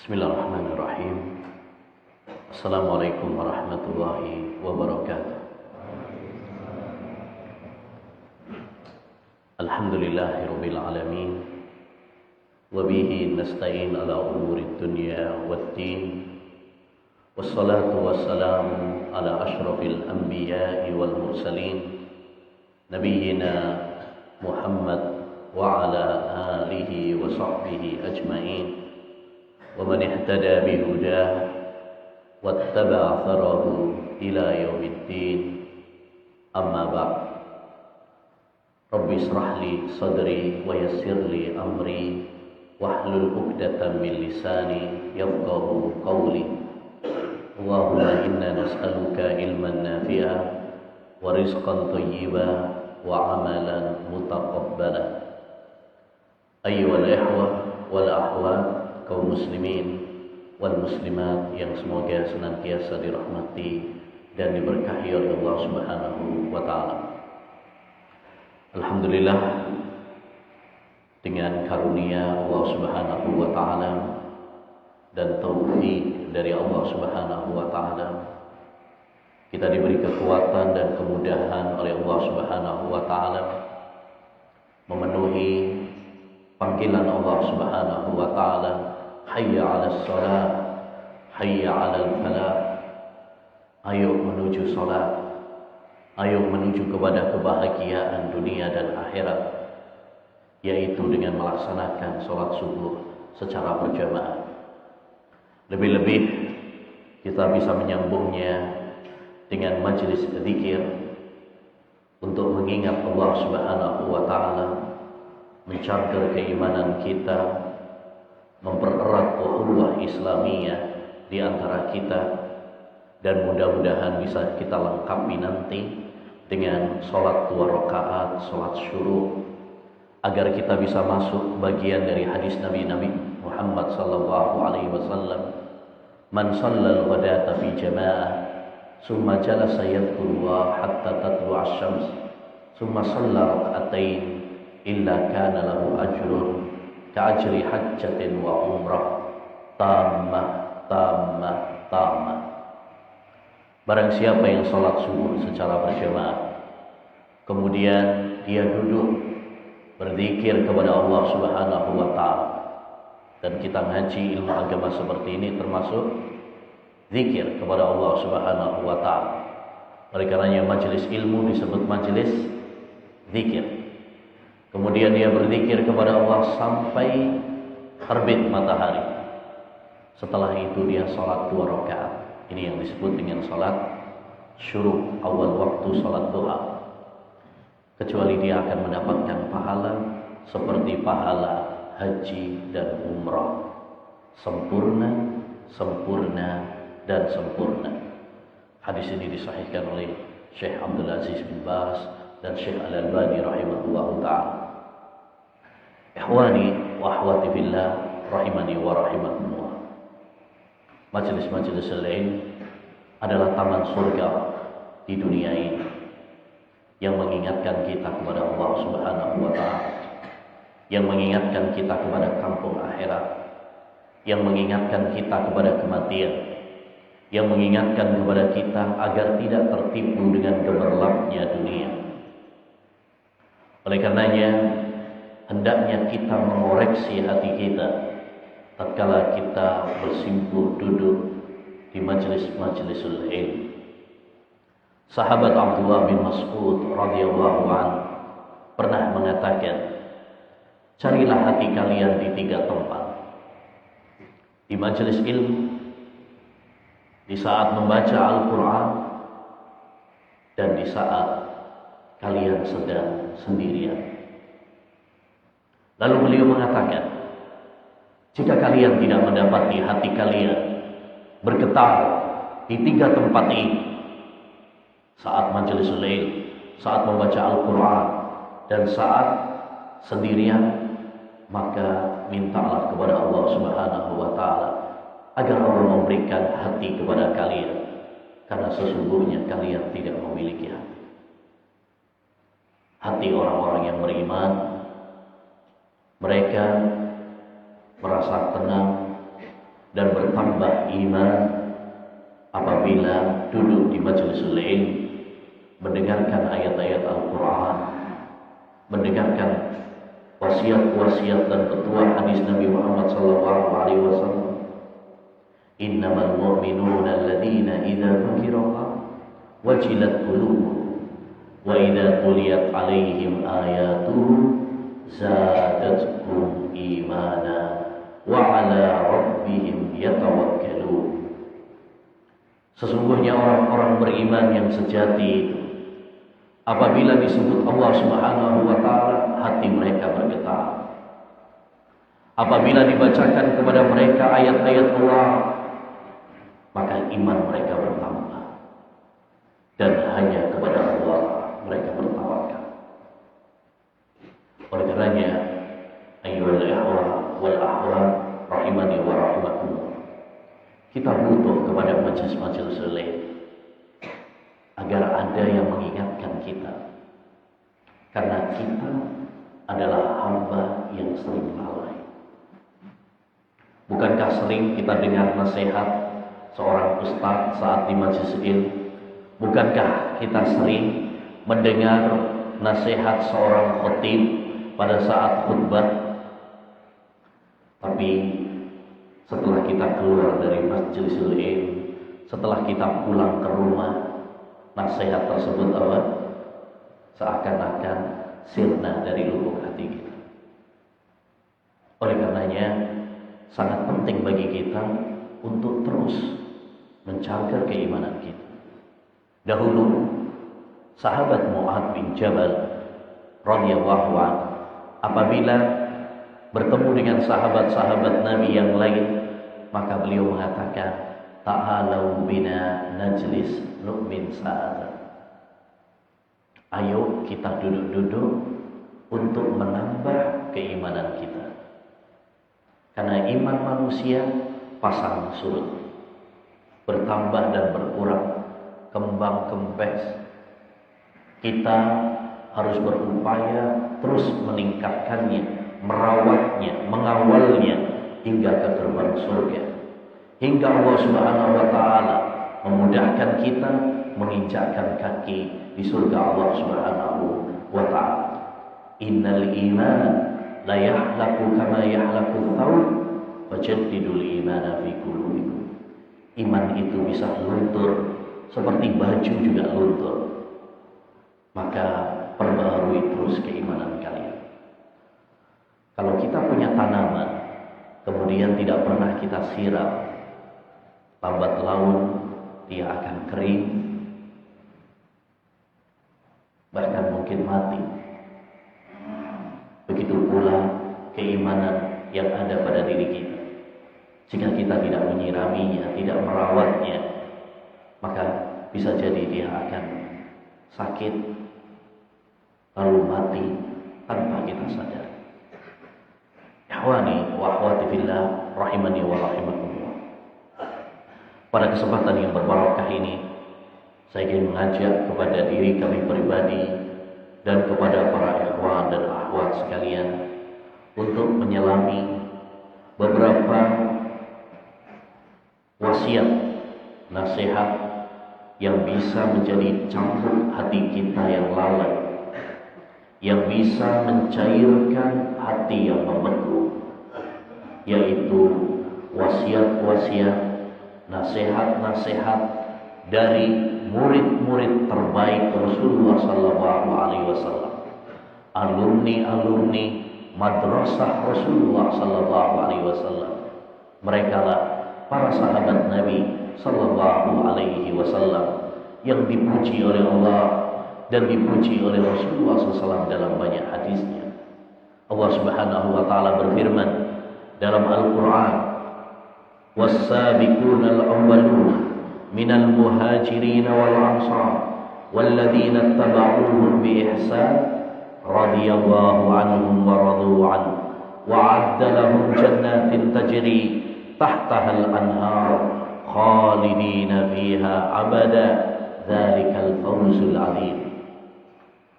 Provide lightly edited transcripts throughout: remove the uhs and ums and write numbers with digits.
Bismillahirrahmanirrahim. Assalamualaikum warahmatullahi wabarakatuh. Alhamdulillahirabbil alamin. Wa bihi nasta'in ala umurid dunya waddin. Wassalatu wassalamu ala asyrafil anbiya'i wal mursalin. Nabiyyina Muhammad wa ala alihi wa sahbihi ajma'in. ومن اهتدى بهداه واتبع أثره إلى يوم الدين أما بعد رب اشرح لي صدري ويسر لي أمري واحلل عقدة من لساني يفقهوا قولي اللهم إنا نسألك علما نافعا ورزقا طيبا وعملا متقبلا أيها الإخوة والأخوات, kaum muslimin wal muslimat yang semoga senantiasa dirahmati dan diberkahi oleh Allah Subhanahu wa taala. Alhamdulillah, dengan karunia Allah Subhanahu wa taala dan taufik dari Allah Subhanahu wa taala, kita diberi kekuatan dan kemudahan oleh Allah Subhanahu wa taala memenuhi panggilan Allah Subhanahu wa taala, hayya 'alas shalah, hayya 'alal falah. Ayo menuju salat, ayo menuju kepada kebahagiaan dunia dan akhirat, yaitu dengan melaksanakan salat subuh secara berjamaah. Lebih-lebih kita bisa menyambungnya dengan majelis zikir untuk mengingat Allah Subhanahu wa taala, mencagar keimanan kita, mempererat ukhuwah Islamiyah di antara kita, dan mudah-mudahan bisa kita lengkapi nanti dengan sholat 2 rakaat, sholat syuruk, agar kita bisa masuk bagian dari hadis Nabi Muhammad sallallahu alaihi wasallam, man shallal ghadata fi jamaah summa jalasa yadhkurullah hatta tatlu'a asy-syams summa shalla rak'atain illa kana lahu ajrun ka'ajri hajjatin wa umrah tammah. Barang siapa yang sholat subuh secara berjamaah, kemudian dia duduk berzikir kepada Allah Subhanahu wa taala, dan kita ngaji ilmu agama seperti ini termasuk zikir kepada Allah Subhanahu wa taala. Oleh karenanya majelis ilmu disebut majelis zikir. Kemudian dia berzikir kepada Allah sampai terbit matahari. Setelah itu dia sholat 2 rakaat. Ini yang disebut dengan sholat syuruk, awal waktu sholat duha. Kecuali dia akan mendapatkan pahala seperti pahala haji dan umrah. Sempurna, sempurna, dan sempurna. Hadis ini disahihkan oleh Syekh Abdul Aziz bin Baz dan Syekh Al-Albani rahimahullahu ta'ala. Ikhwani wa akhwati fillah rahimani wa rahimakumullah. Majelis-majelis lain adalah taman surga di dunia ini yang mengingatkan kita kepada Allah Subhanahu wa taala, yang mengingatkan kita kepada kampung akhirat, yang mengingatkan kita kepada kematian, yang mengingatkan kepada kita agar tidak tertipu dengan gemerlapnya dunia. Oleh karenanya hendaknya kita mengoreksi hati kita tatkala kita bersimpuh duduk di majelis-majelisul ilm. Sahabat Abdullah bin Mas'ud radhiyallahu anhu pernah mengatakan, carilah hati kalian di 3 tempat: di majelis ilmu, di saat membaca Al-Quran, dan di saat kalian sedang sendirian. Lalu beliau mengatakan, jika kalian tidak mendapati hati kalian bergetar di 3 tempat ini, saat majelis ilmu, saat membaca Al-Quran, dan saat sendirian, maka mintalah kepada Allah Subhanahu wa taala agar Allah memberikan hati kepada kalian, karena sesungguhnya kalian tidak memiliki hati. Hati orang-orang yang beriman, mereka merasa tenang, dan bertambah iman apabila duduk di majlisul ilm, mendengarkan ayat-ayat Al-Quran, mendengarkan wasiat-wasiat dan petuah hadis Nabi Muhammad SAW. Innamal mu'minuna alladhina idza dzukirallah wajilat qulubuhum wa idza tuliyat 'alaihim ayatuhu zadatkum imana wa 'ala rabbihim yatawakkalun. Sesungguhnya orang-orang beriman yang sejati, apabila disebut Allah Subhanahu wa taala, hati mereka bergetar. Apabila dibacakan kepada mereka ayat-ayat Allah, maka iman mereka bertambah, dan hanya kepada Allah mereka bertawakal. Oleh karenanya, ayyuhal ikhwah wal akhwat rahimani wa rahimakumullah, kita butuh kepada majelis-majelis ilmu agar ada yang mengingatkan kita, karena kita adalah hamba yang sering lalai. Bukankah sering kita dengar nasihat seorang ustaz saat di majelis ilmu? Bukankah kita sering mendengar nasihat seorang khatib pada saat khutbah? Tapi setelah kita keluar dari majelis ilmu, setelah kita pulang ke rumah, nasihat tersebut apa? Seakan-akan sirna dari lubuk hati kita. Oleh karenanya, sangat penting bagi kita untuk terus menjaga keimanan kita. Dahulu sahabat Mu'adz bin Jabal radhiyallahu anhu, apabila bertemu dengan sahabat-sahabat Nabi yang lain, maka beliau mengatakan, ta'alau bina najlis nu'min sa'atan. Ayo kita duduk-duduk untuk menambah keimanan kita. Karena iman manusia pasang surut, bertambah dan berkurang, kembang kempes. Kita harus berupaya terus meningkatkannya, merawatnya, mengawalnya hingga ke gerbang surga, hingga Allah Subhanahu wa taala memudahkan kita menginjakkan kaki di surga Allah Subhanahu wa taala. Innal iman la yahlaku kama yahlaku thawb fajaddidul imana fi qulubikum. Iman itu bisa luntur seperti baju juga luntur. Maka perbaharui terus keimanan kalian. Kalau kita punya tanaman, kemudian tidak pernah kita siram, lambat laun dia akan kering, bahkan mungkin mati. Begitu pula keimanan yang ada pada diri kita. Jika kita tidak menyiraminya, tidak merawatnya, maka bisa jadi dia akan sakit, lalu mati tanpa kita sadar. Ikhwani wa akhwati fillah rahimani wa rahimakumullah. Pada kesempatan yang berbarakah ini, saya ingin mengajak kepada diri kami pribadi dan kepada para ikhwan dan akhwat sekalian untuk menyelami beberapa wasiat, nasihat yang bisa menjadi cambuk hati kita yang lalai, yang bisa mencairkan hati yang membeku, yaitu wasiat-wasiat, nasihat-nasihat dari murid-murid terbaik Rasulullah SAW, alumni-alumni madrasah Rasulullah SAW. Mereka lah para sahabat Nabi SAW yang dipuji oleh Allah dan dipuji oleh Rasulullah SAW dalam banyak hadisnya. Allah Subhanahu wa taala berfirman dalam Al-Qur'an, "Was-sabiquna al-awwalun minal muhajirin wal ansar walladzina ittaba'uuhum bi ihsan radhiyallahu anhum wa radu an wa 'adda lahum jannatin tajri tahtaha al-anhar khalidina fiha abada dzalikal fawzul 'adzim."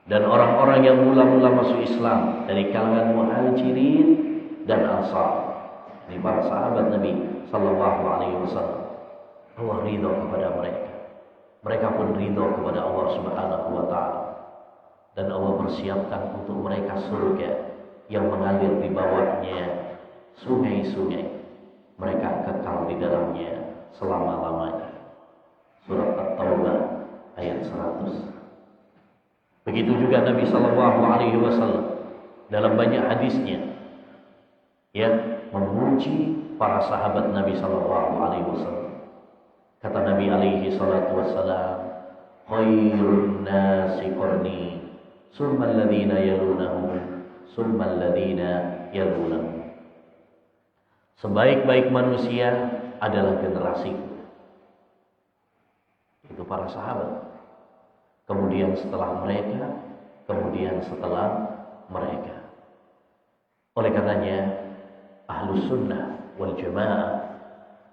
Dan orang-orang yang mula-mula masuk Islam dari kalangan muhajirin dan ansar, Ini para sahabat Nabi Sallallahu Alaihi Wasallam. Allah ridho kepada mereka. Mereka pun ridho kepada Allah Subhanahu Wa Taala. Dan Allah persiapkan untuk mereka surga yang mengalir di bawahnya sungai-sungai. Mereka kekal di dalamnya selama-lamanya. Surat At-Taubah ayat 100. Begitu juga Nabi Sallallahu Alaihi Wasallam dalam banyak hadisnya yang memuji para sahabat Nabi Sallallahu Alaihi Wasallam. Kata Nabi alaihi salatu wassalam, khairun nasi qarni, summa alladhina yalunahum, summa alladhina yalunahum. Sebaik-baik manusia adalah generasiku. Itu para sahabat. Kemudian setelah mereka, kemudian setelah mereka. Oleh karenanya Ahlus Sunnah wal Jamaah,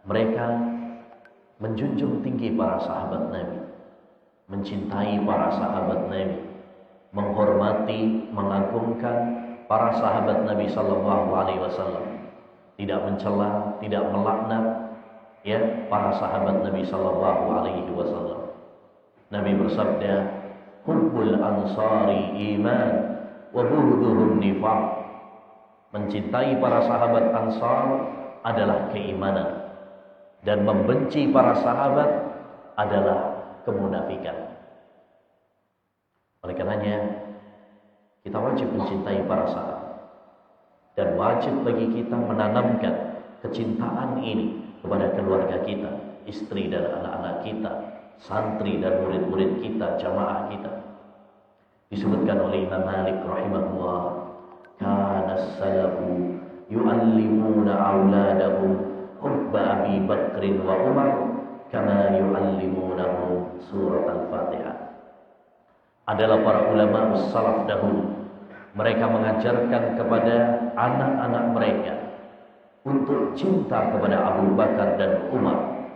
mereka menjunjung tinggi para sahabat Nabi, mencintai para sahabat Nabi, menghormati, mengagungkan para sahabat Nabi Sallallahu Alaihi Wasallam, tidak mencela, tidak melaknat para sahabat Nabi Sallallahu Alaihi Wasallam. Nabi bersabda, hubbul ansari iman wa bughduhum nifaq. Mencintai para sahabat Ansar adalah keimanan, dan membenci para sahabat adalah kemunafikan. Oleh karenanya kita wajib mencintai para sahabat, dan wajib bagi kita menanamkan kecintaan ini kepada keluarga kita, istri dan anak-anak kita, santri dan murid-murid kita, jamaah kita. Disebutkan oleh Imam Malik rahimahullah, kana as-salafu yu'allimuna auladahum hubba Abi Bakrin wa Umar kama yu'allimunahum surat al-Fatihah. Adalah para ulama salaf dahulu, mereka mengajarkan kepada anak-anak mereka untuk cinta kepada Abu Bakar dan Umar,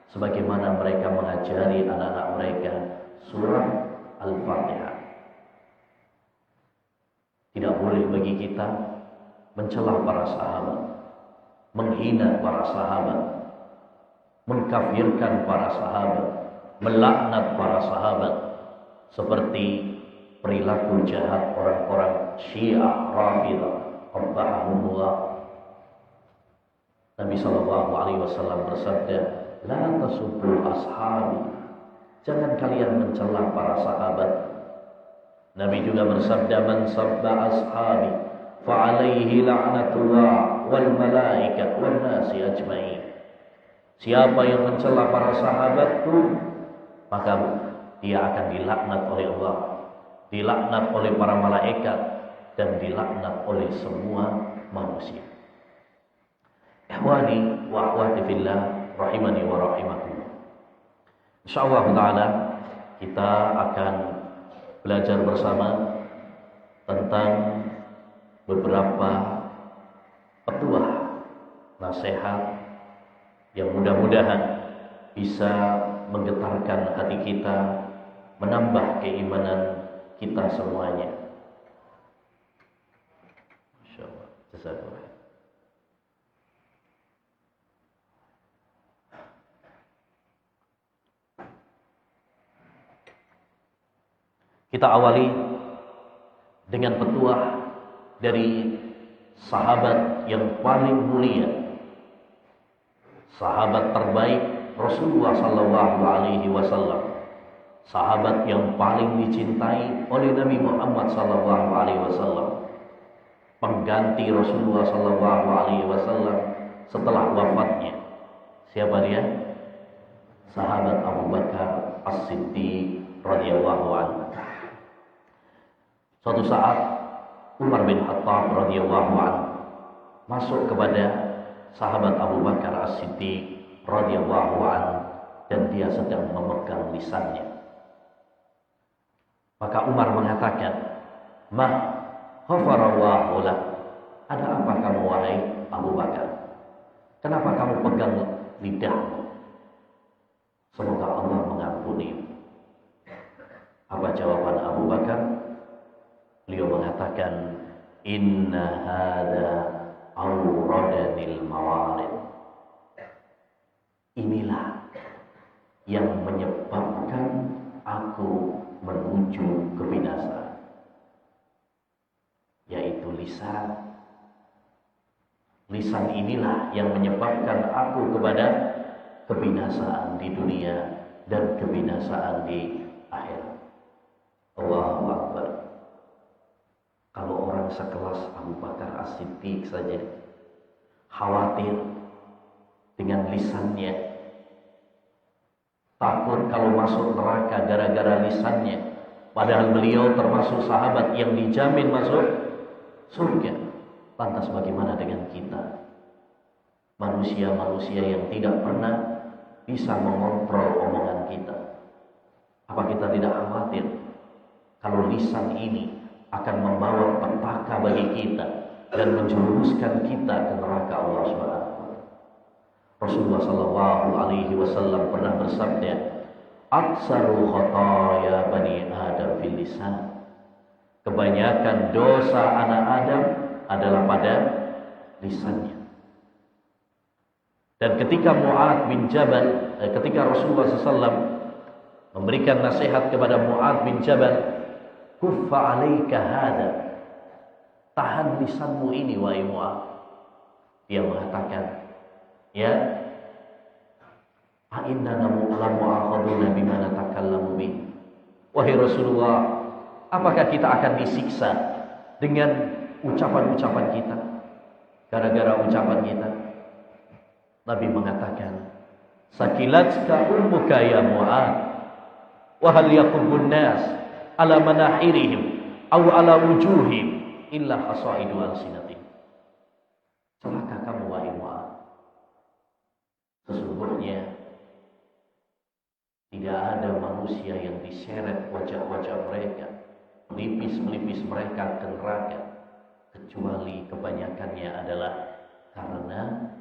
sebagaimana mereka mengajari anak-anak mereka surah Al-Fatihah. Tidak boleh bagi kita mencela para sahabat, menghina para sahabat, mengkafirkan para sahabat, melaknat para sahabat, seperti perilaku jahat orang-orang Syiah Rafidah qabbahahumullah. Nabi Sallallahu Alaihi Wasallam bersabda, la tasubbu ashabi, jangan kalian mencela para sahabat. Nabi juga bersabda, man sabba ashabi fa alaihi la'natullah wal malaikat wan nasi ajmain. Siapa yang mencela para sahabatku, maka dia akan dilaknat oleh Allah, dilaknat oleh para malaikat, dan dilaknat oleh semua manusia. Ikhwani wa akhwati fillah rahimani wa rahimakumullah. Insyaallah taala kita akan belajar bersama tentang beberapa petuah nasihat yang mudah-mudahan bisa menggetarkan hati kita, menambah keimanan kita semuanya. Insyaallah. Jazakallah. Kita awali dengan petuah dari sahabat yang paling mulia, sahabat terbaik Rasulullah Sallallahu Alaihi Wasallam, sahabat yang paling dicintai oleh Nabi Muhammad Sallallahu Alaihi Wasallam, pengganti Rasulullah Sallallahu Alaihi Wasallam setelah wafatnya. Siapa dia? Sahabat Abu Bakar As-Siddiq radhiyallahu anhu. Suatu saat Umar bin Khattab radhiyallahu anhu masuk kepada sahabat Abu Bakar As-Siddiq radhiyallahu anhu, dan dia sedang memegang lisannya. Maka Umar mengatakan, "Ma ghafarallahu lak." Ada apa kamu wahai Abu Bakar? Kenapa kamu pegang lidahmu? Semoga Allah mengampuni. Apa jawaban Abu Bakar? Beliau mengatakan, inna hadha awradanil mawarid. Inilah yang menyebabkan aku menuju kebinasaan, yaitu lisan. Lisan inilah yang menyebabkan aku kepada kebinasaan di dunia dan kebinasaan di akhirat. Allahu Akbar. Kalau orang sekelas Abu Bakar As-Siddiq saja khawatir dengan lisannya, takut kalau masuk neraka gara-gara lisannya, padahal beliau termasuk sahabat yang dijamin masuk surga. Lantas bagaimana dengan kita? Manusia-manusia yang tidak pernah bisa mengontrol omongan kita. Apa kita tidak khawatir kalau lisan ini akan membawa petaka bagi kita dan menjerumuskan kita ke neraka Allah Subhanahu wa taala? Rasulullah sallallahu alaihi wasallam pernah bersabda, "Aktsaru khataaya bani Adam fil lisan." Kebanyakan dosa anak Adam adalah pada lisannya. Dan ketika Mu'adz bin Jabal, ketika Rasulullah SAW memberikan nasihat kepada Mu'adz bin Jabal, "Kuffa 'alaika hada." Tahan lisanmu ini wahai Mu'adz. Dia mengatakan, "Ya, a innana mu'akhaduna bima natakallamu bih." Wahai Rasulullah, apakah kita akan disiksa dengan ucapan-ucapan kita, gara-gara ucapan kita? Nabi mengatakan, "Sakilatka ummuka ya Mu'adz, wa hal yaqubun nas ala manahirihim aw ala wujuhim illa hasaidu alsinatihim." Celaka kamu wahai Mu'adz, sesungguhnya tidak ada manusia yang diseret wajah-wajah mereka, melipis-melipis mereka ke neraka, kecuali kebanyakannya adalah karena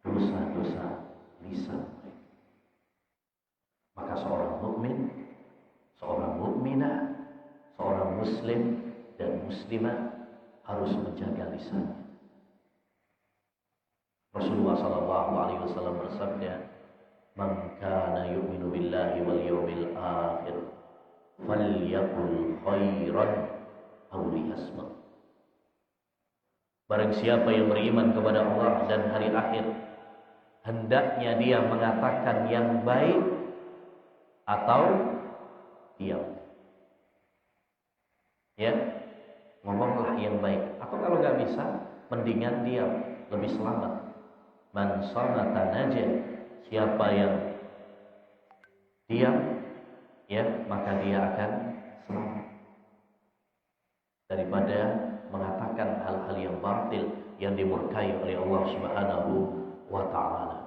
dosa-dosa lisan mereka. Maka seorang mukmin, seorang mukminah, seorang muslim dan muslimah harus menjaga lisannya. Rasulullah sallallahu alaihi wasallam bersabda, "Man kana yu'minu billahi wal yawmil akhir falyaqul khairan aw liyasmut." Barang siapa yang beriman kepada Allah dan hari akhir, hendaknya dia mengatakan yang baik atau diam. Ya, ngomonglah yang baik. Atau kalau nggak bisa, mendingan diam, lebih selamat. Man samata naja. Siapa yang diam, ya, maka dia akan selamat daripada mengatakan hal-hal yang batil yang dimurkai oleh Allah Subhanahu wa taala.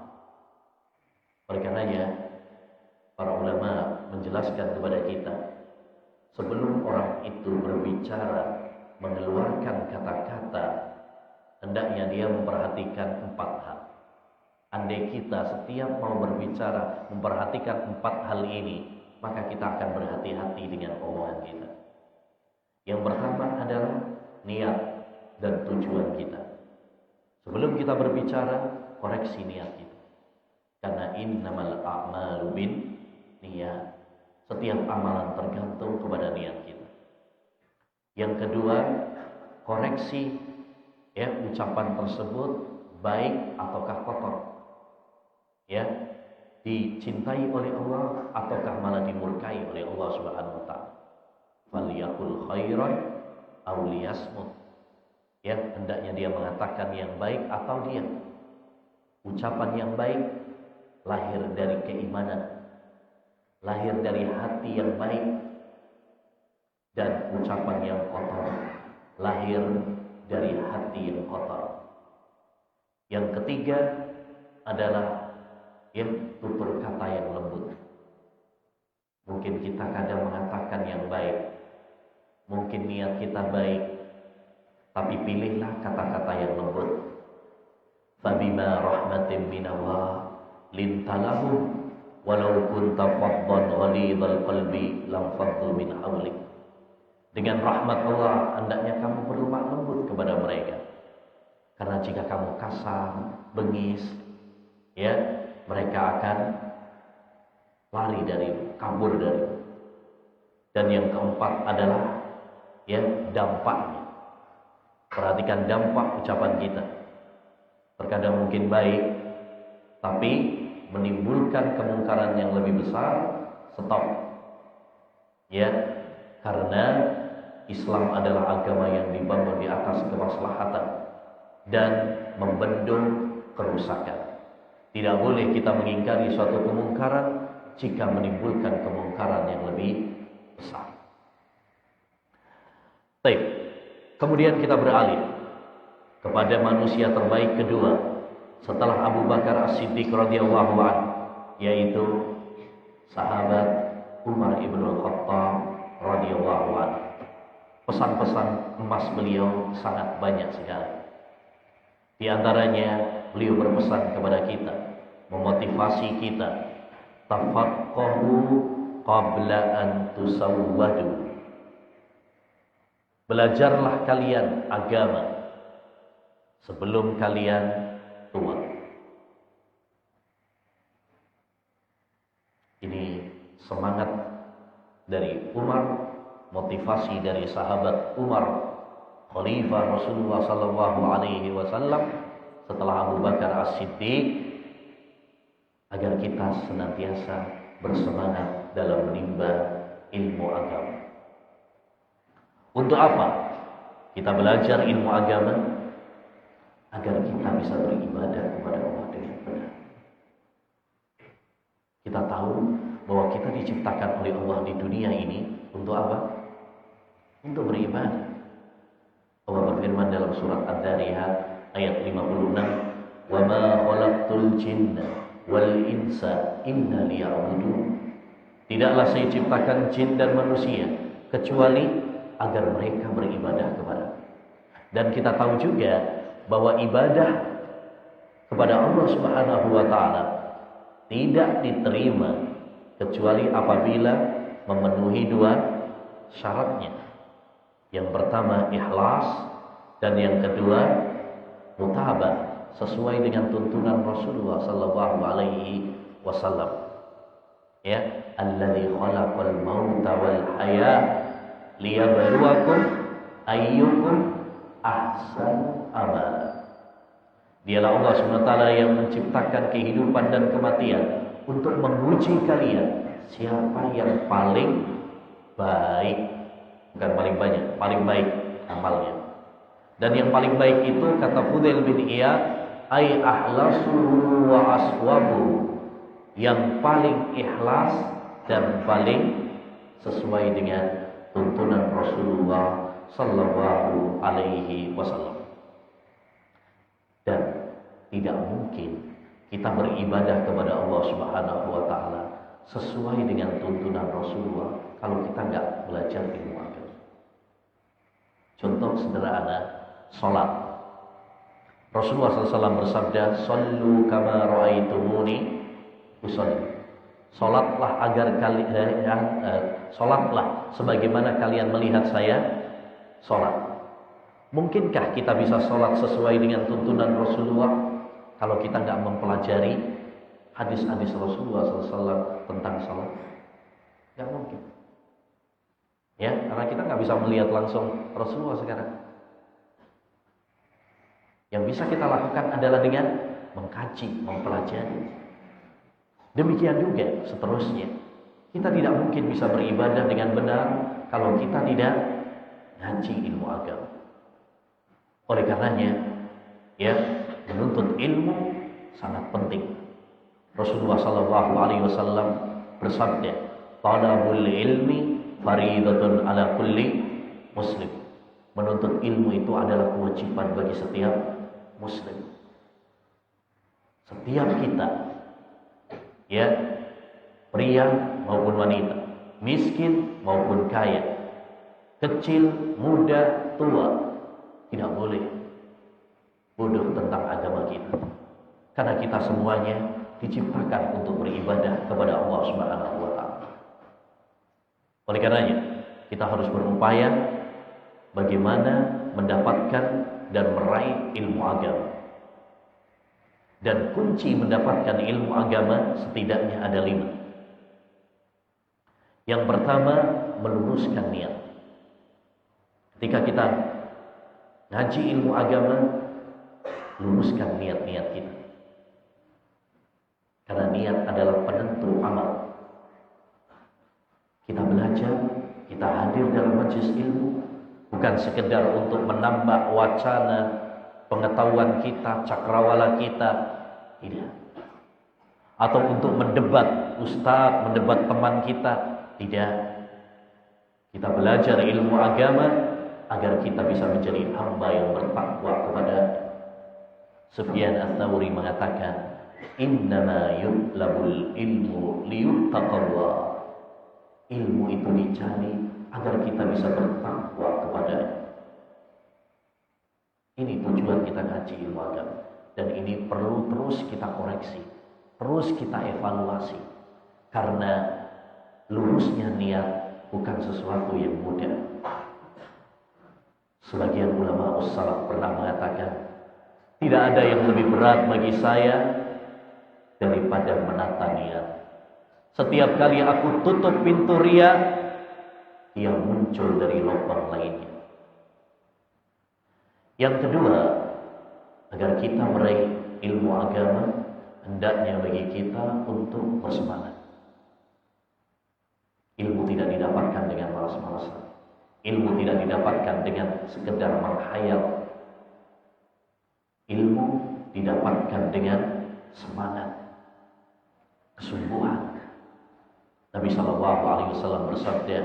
Oleh karenanya para ulama menjelaskan kepada kita, sebelum orang itu berbicara, mengeluarkan kata-kata, hendaknya dia memperhatikan 4 hal. Andai kita setiap mau berbicara memperhatikan 4 hal ini, maka kita akan berhati-hati dengan omongan kita. Yang pertama adalah niat dan tujuan kita. Sebelum kita berbicara, koreksi niat kita. Karena innamal a'malu bin niat. Setiap amalan tergantung kepada niat kita. Yang kedua, koreksi ya ucapan tersebut baik ataukah kotor. Ya, dicintai oleh Allah ataukah malah dimurkai oleh Allah Subhanahu wa taala. Falyaqul khairan aw liyasmut. Ya, hendaknya dia mengatakan yang baik atau diam. Ucapan yang baik lahir dari keimanan, lahir dari hati yang baik, dan ucapan yang kotor lahir dari hati yang kotor. Yang ketiga adalah yang tutur kata yang lembut. Mungkin kita kadang mengatakan yang baik, mungkin niat kita baik, tapi pilihlah kata-kata yang lembut. Fabima rahmatin minallah lintalahum walau kunta faddan ghalidhal qalbi lam faddu min hawlik. Dengan rahmat Allah hendaknya kamu berlemah lembut kepada mereka. Karena jika kamu kasar, bengis, ya, mereka akan lari dari, kabur dari. Dan yang keempat adalah ya dampaknya. Perhatikan dampak ucapan kita. Terkadang mungkin baik, tapi menimbulkan kemungkaran yang lebih besar. Stop. Ya, karena Islam adalah agama yang dibangun di atas kemaslahatan dan membendung kerusakan. Tidak boleh kita mengingkari suatu kemungkaran jika menimbulkan kemungkaran yang lebih besar. Baik. Kemudian kita beralih kepada manusia terbaik kedua setelah Abu Bakar As-Siddiq radhiyallahu anhu, yaitu sahabat Umar ibn Khattab radhiyallahu anhu. Pesan-pesan emas beliau sangat banyak sekali. Di antaranya beliau berpesan kepada kita, memotivasi kita, tafaqqahu qabla an tusawwadu. Belajarlah kalian agama sebelum kalian tua. Ini semangat dari Umar, motivasi dari sahabat Umar, Khalifah Rasulullah sallallahu alaihi wasallam setelah Abu Bakar As-Siddiq, agar kita senantiasa bersemangat dalam menimba ilmu agama. Untuk apa kita belajar ilmu agama? Agar kita bisa beribadah kepada Allah dengan benar. Kita tahu bahwa kita diciptakan oleh Allah di dunia ini untuk apa? Untuk beribadah. Allah berfirman dalam surat Ad-Dariyat ayat 56, "Wa ma khalaqtul jinna wal insa illa liya'budun." Tidaklah saya ciptakan jin dan manusia kecuali agar mereka beribadah kepada. Dan kita tahu juga bahwa ibadah kepada Allah Subhanahu wa taala tidak diterima kecuali apabila memenuhi dua syaratnya. Yang pertama ikhlas, dan yang kedua mutabah, sesuai dengan tuntunan Rasulullah sallallahu alaihi wasallam. Ya, alladzi khalaqal mauta wal hayata liyabluwakum ayyukum ahsanu amala. Dialah Allah SWT yang menciptakan kehidupan dan kematian untuk menguji kalian siapa yang paling baik. Bukan paling banyak, paling baik amalnya. Dan yang paling baik itu kata Fudail bin Iyad, ay ahlasu wa aswabu, yang paling ikhlas dan paling sesuai dengan tuntunan Rasulullah sallallahu alaihi wasallam. Dan tidak mungkin kita beribadah kepada Allah Subhanahu wa taala sesuai dengan tuntunan Rasulullah kalau kita enggak belajar ilmu agama. Contoh sederhana, salat. Rasulullah SAW bersabda, "Shallu kama ra'aitumuni usolli." Salatlah agar kalian salatlah sebagaimana kalian melihat saya salat. Mungkinkah kita bisa salat sesuai dengan tuntunan Rasulullah kalau kita enggak mempelajari hadis-hadis Rasulullah SAW tentang salat? Enggak mungkin. Ya, karena kita nggak bisa melihat langsung Rasulullah sekarang. Yang bisa kita lakukan adalah dengan mengkaji, mempelajari. Demikian juga seterusnya. Kita tidak mungkin bisa beribadah dengan benar kalau kita tidak ngaji ilmu agama. Oleh karenanya, ya, menuntut ilmu sangat penting. Rasulullah SAW bersabda, "Talabul ilmi faridatun ala kulli muslim." Menuntut ilmu itu adalah kewajiban bagi setiap muslim. Setiap kita, ya, pria maupun wanita, miskin maupun kaya, kecil, muda, tua, tidak boleh bodoh tentang agama kita. Karena kita semuanya diciptakan untuk beribadah kepada Allah Subhanahu wa taala. Oleh karenanya, kita harus berupaya bagaimana mendapatkan dan meraih ilmu agama. Dan kunci mendapatkan ilmu agama setidaknya ada 5. Yang pertama, meluruskan niat. Ketika kita ngaji ilmu agama, luruskan niat-niat kita. Karena niat adalah penentu amal. Kita belajar, kita hadir dalam majelis ilmu, bukan sekedar untuk menambah wacana, pengetahuan kita, cakrawala kita, tidak. Atau untuk mendebat ustaz, mendebat teman kita, tidak. Kita belajar ilmu agama agar kita bisa menjadi hamba yang bertakwa kepada. Sufyan Ats-Tsauri mengatakan, innama yutlabul ilmu liyuttaqallah. Ilmu itu dicari agar kita bisa bertakwa kepadanya. Ini tujuan kita ngaji ilmu agama. Dan ini perlu terus kita koreksi, terus kita evaluasi. Karena lurusnya niat bukan sesuatu yang mudah. Sebagian ulama salaf pernah mengatakan, tidak ada yang lebih berat bagi saya daripada menata niat. Setiap kali aku tutup pintu riya, dia muncul dari lubang lainnya. Yang kedua, agar kita meraih ilmu agama, hendaknya bagi kita untuk bersemangat. Ilmu tidak didapatkan dengan malas-malasan. Ilmu tidak didapatkan dengan sekedar menghayal. Ilmu didapatkan dengan semangat, kesungguhan. Nabi SAW bersabda,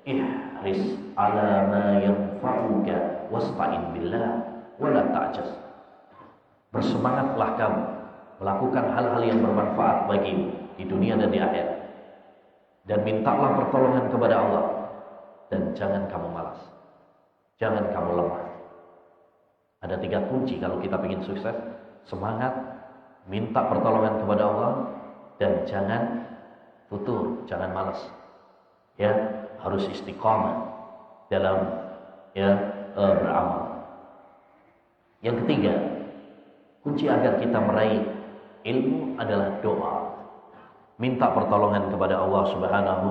ihris ala ma yanfa'uka wasta'in billah wala ta'jaz. Bersemangatlah kamu melakukan hal-hal yang bermanfaat bagimu di dunia dan di akhirat. Dan mintalah pertolongan kepada Allah. Dan jangan kamu malas, jangan kamu lemah. Ada 3 kunci kalau kita ingin sukses: semangat, minta pertolongan kepada Allah, dan jangan futur, jangan malas. Ya, harus istiqamah dalam beramal. Yang ketiga, kunci agar kita meraih ilmu adalah doa. Minta pertolongan kepada Allah Subhanahu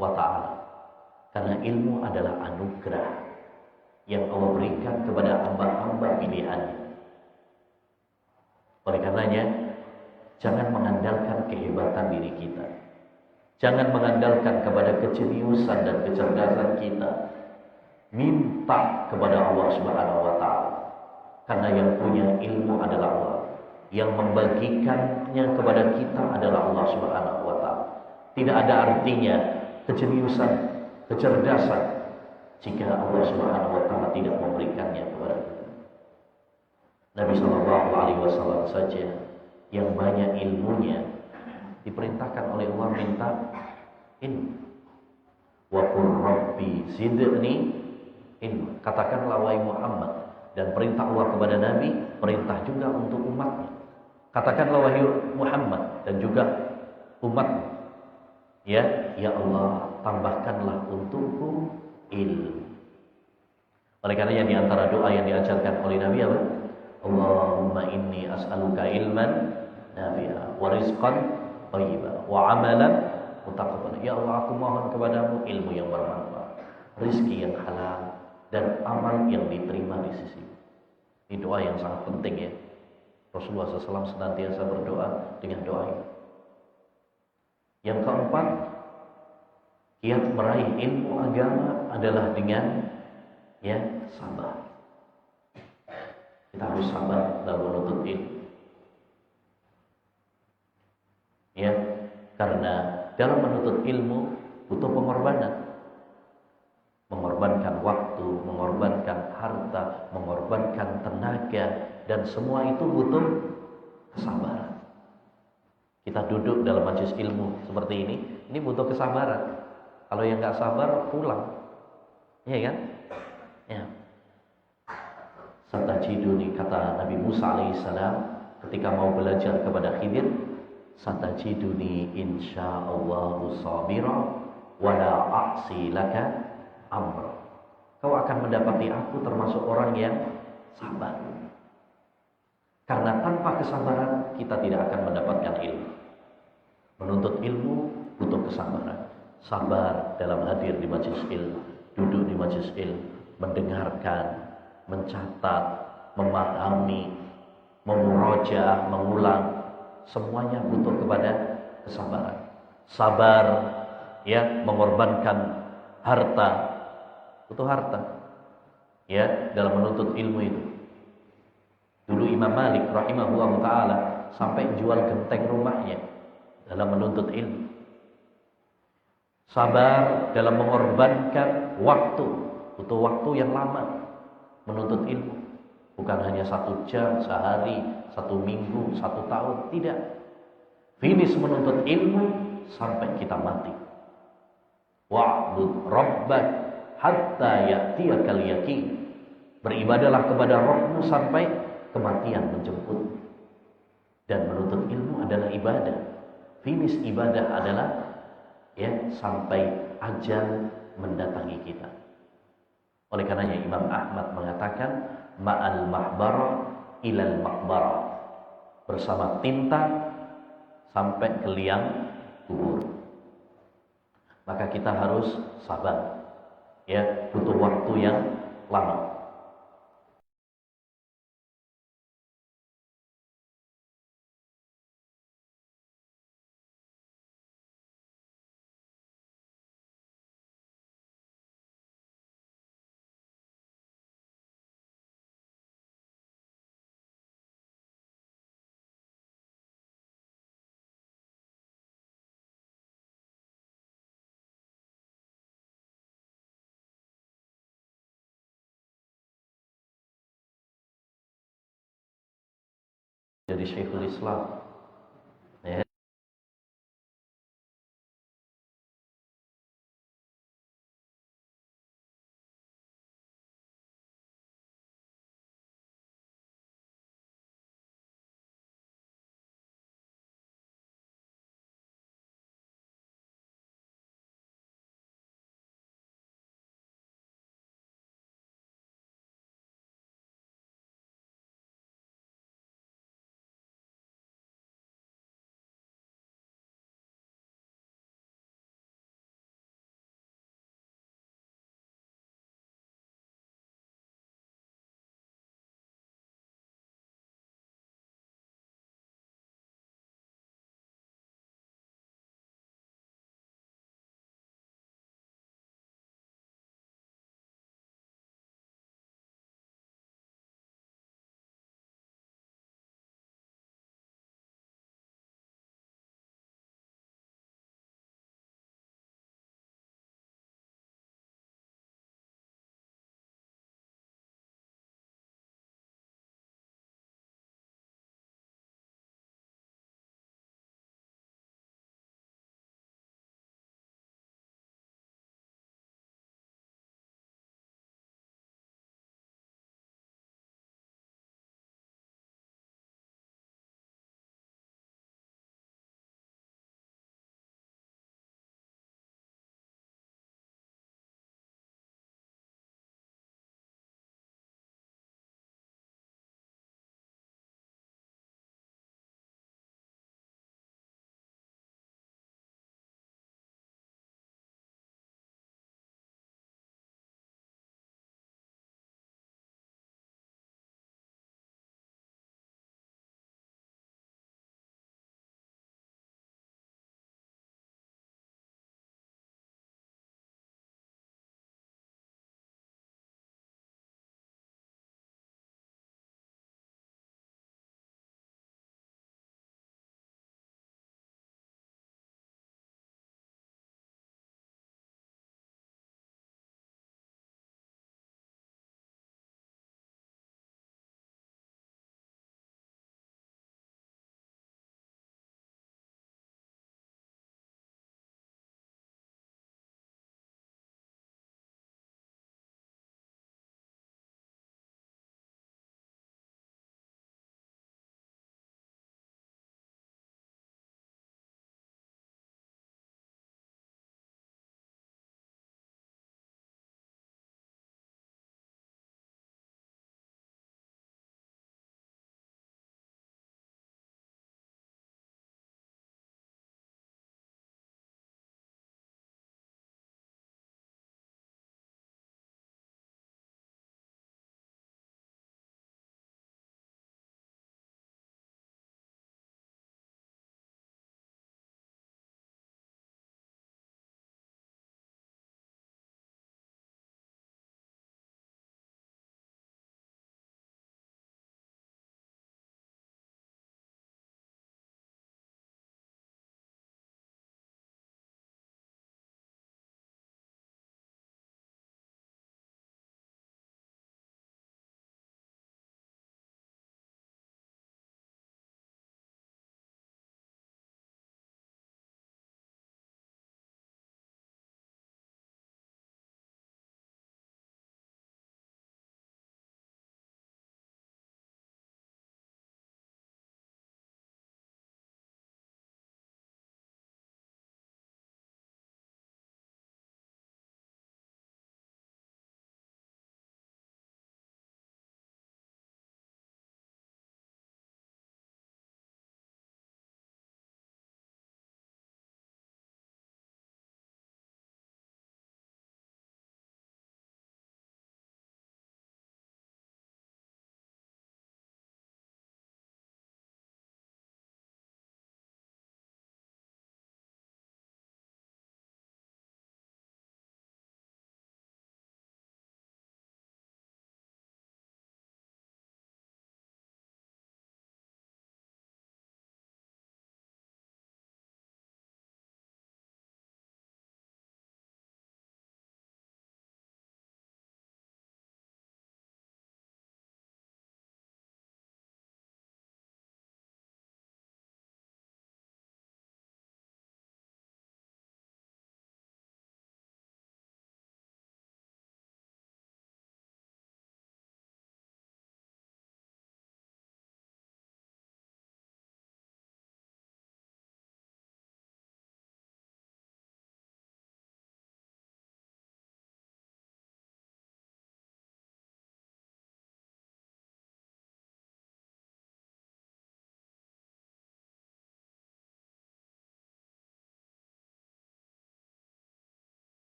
wa Ta'ala. Karena ilmu adalah anugerah yang Allah berikan kepada hamba-hamba pilihannya. Oleh karenanya, jangan mengandalkan kehebatan diri kita. Jangan mengandalkan kepada kejeniusan dan kecerdasan kita. Minta kepada Allah Subhanahu wa Ta'ala. Karena yang punya ilmu adalah Allah. Yang membagikannya kepada kita adalah Allah Subhanahu wa Ta'ala. Tidak ada artinya kejeniusan, kecerdasan jika Allah Subhanahu wa Ta'ala tidak memberikannya kepada kita. Nabi SAW saja yang banyak ilmunya diperintahkan oleh Allah minta ilmu. Wa qur rabbi zidni ilmu. Katakanlah wahai Muhammad, dan perintah Allah kepada Nabi, perintah juga untuk umatnya. Katakanlah wahai Muhammad dan juga umatmu, ya Allah, tambahkanlah untukku ilmu. Oleh karena di antara doa yang diajarkan oleh Nabi apa? Allahumma inni as'aluka ilman nafi'a wa rizqan thayyiban wa amalan mutaqabbalan. Ya Allah, aku mohon kepadamu ilmu yang bermanfaat, rezeki yang halal, dan amal yang diterima di sisi. Ini doa yang sangat penting ya. Rasulullah SAW senantiasa berdoa dengan doa ini. Yang keempat, kiat meraih ilmu agama adalah dengan sabar. Kita harus sabar dalam menuntut ilmu. Ya, karena dalam menuntut ilmu butuh pengorbanan. Mengorbankan waktu, mengorbankan harta, mengorbankan tenaga, dan semua itu butuh kesabaran. Kita duduk dalam majelis ilmu seperti ini butuh kesabaran. Kalau yang nggak sabar pulang, ya kan? Ya. Satajiduni, kata Nabi Musa alaihissalam ketika mau belajar kepada Khidir, satajiduni insyaallahu sabira wala a'si laka amra. kau akan mendapati aku termasuk orang yang sabar. Karena tanpa kesabaran kita tidak akan mendapatkan ilmu. Menuntut ilmu butuh kesabaran. Sabar dalam hadir di majelis ilmu, duduk di majelis ilmu, mendengarkan, mencatat, memahami, memurojaah, mengulang, semuanya butuh kepada kesabaran. Sabar ya, mengorbankan harta, butuh harta ya dalam menuntut ilmu itu. Dulu Imam Malik rahimahullah ta'ala sampai jual genteng rumahnya dalam menuntut ilmu. Sabar dalam mengorbankan waktu, butuh waktu yang lama menuntut ilmu. Bukan hanya 1 jam, sehari, 1 minggu, 1 tahun, tidak. Finish menuntut ilmu sampai kita mati. Wa'bud rabbak hatta ya'tiyakal yaqin. Beribadahlah kepada Rabbmu sampai kematian menjemput. Dan menuntut ilmu adalah ibadah. Finish ibadah adalah ya sampai ajal mendatangi kita. Oleh karenanya Imam Ahmad mengatakan ma'al mahbarah ilal maqbarah, bersama tinta sampai ke liang kubur. Maka kita harus sabar. Ya, butuh waktu yang lama. Jadi Syekhul Islam ya,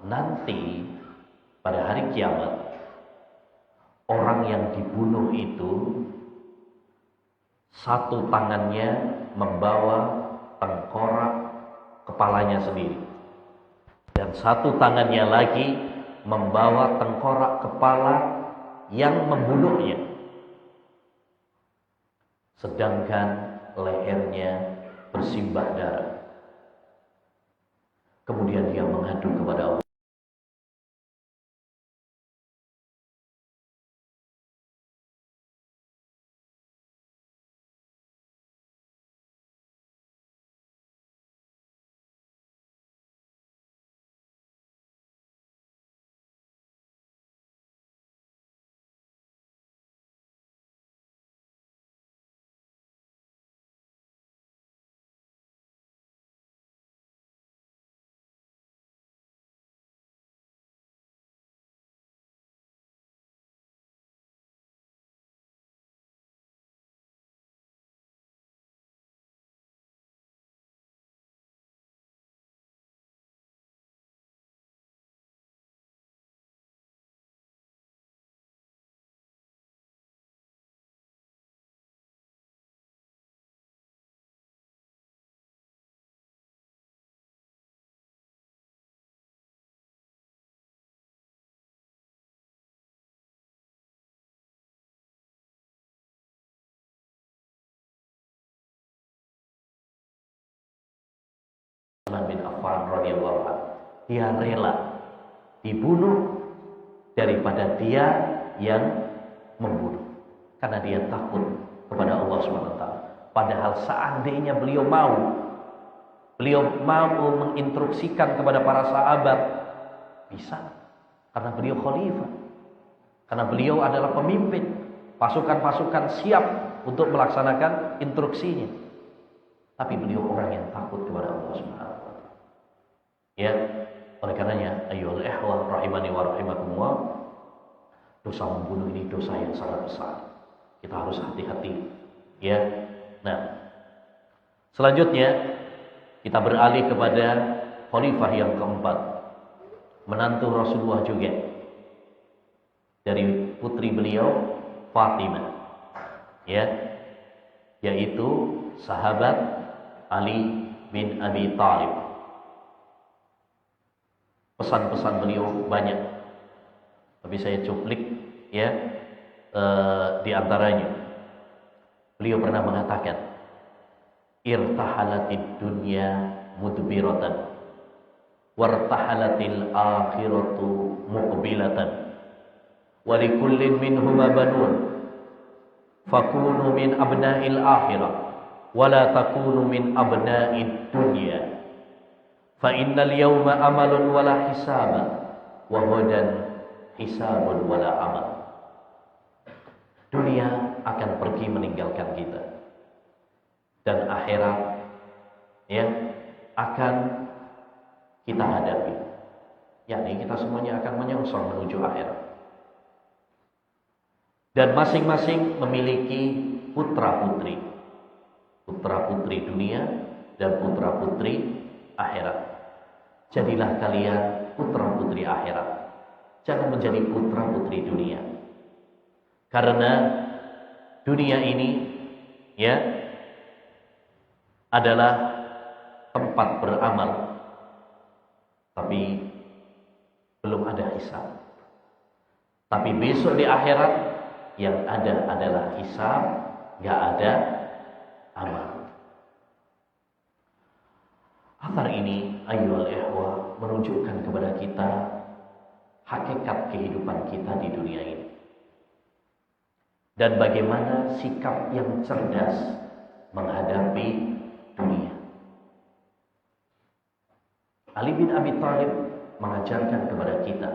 nanti pada hari kiamat orang yang dibunuh itu satu tangannya membawa tengkorak kepalanya sendiri, dan satu tangannya lagi membawa tengkorak kepala yang membunuhnya, sedangkan lehernya bersimbah darah. Kemudian dia mengadu kepada Allah. Bin Affan radhiyallahu anhu, dia rela dibunuh daripada dia yang membunuh, karena dia takut kepada Allah SWT. Padahal seandainya beliau mau menginstruksikan kepada para sahabat, bisa, karena beliau khalifah, karena beliau adalah pemimpin, pasukan-pasukan siap untuk melaksanakan instruksinya. Tapi beliau orang yang takut kepada Allah SWT. Ya, oleh karenanya, ayyuhal ikhwah rahimani wa rahimakumullah, dosa membunuh ini dosa yang sangat besar. Kita harus hati-hati. Ya. Nah, selanjutnya kita beralih kepada khalifah yang keempat, menantu Rasulullah juga, dari putri beliau Fatimah, ya, yaitu sahabat Ali bin Abi Thalib. Pesan-pesan beliau banyak, tapi saya cuplik ya di antaranya. Beliau pernah mengatakan, irtahalatid dunya mudbiratan wartahalatil akhiratu muqbilatan wa likullin minhuma banun fakunu min abna'il akhirah wala takunu min abna'id dunya fa innal yawma amalun wala hisaba wa hudan hisabun wala amal. Dunia akan pergi meninggalkan kita, dan akhirat ya akan kita hadapi, yakni kita semuanya akan menyongsong menuju akhirat. Dan masing-masing memiliki putra-putri, putra-putri dunia dan putra-putri akhirat. Jadilah kalian putra-putri akhirat, jangan menjadi putra-putri dunia. Karena dunia ini ya adalah tempat beramal, tapi belum ada hisab. Tapi besok di akhirat yang ada adalah hisab, gak ada amal. Athar ini ayyuhal ikhwah menunjukkan kepada kita hakikat kehidupan kita di dunia ini, dan bagaimana sikap yang cerdas menghadapi dunia. Ali bin Abi Thalib mengajarkan kepada kita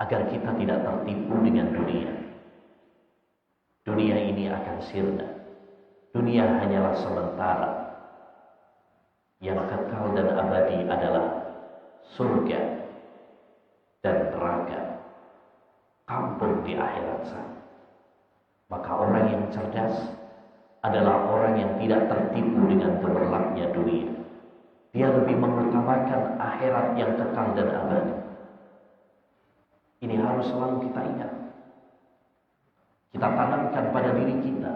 agar kita tidak tertipu dengan dunia. Dunia ini akan sirna. Dunia hanyalah sementara. Yang kekal dan abadi adalah surga dan neraka, kampung di akhirat sana. Maka orang yang cerdas adalah orang yang tidak tertipu dengan gemerlapnya dunia. Dia lebih mengutamakan akhirat yang kekal dan abadi. Ini harus selalu kita ingat. Kita tanamkan pada diri kita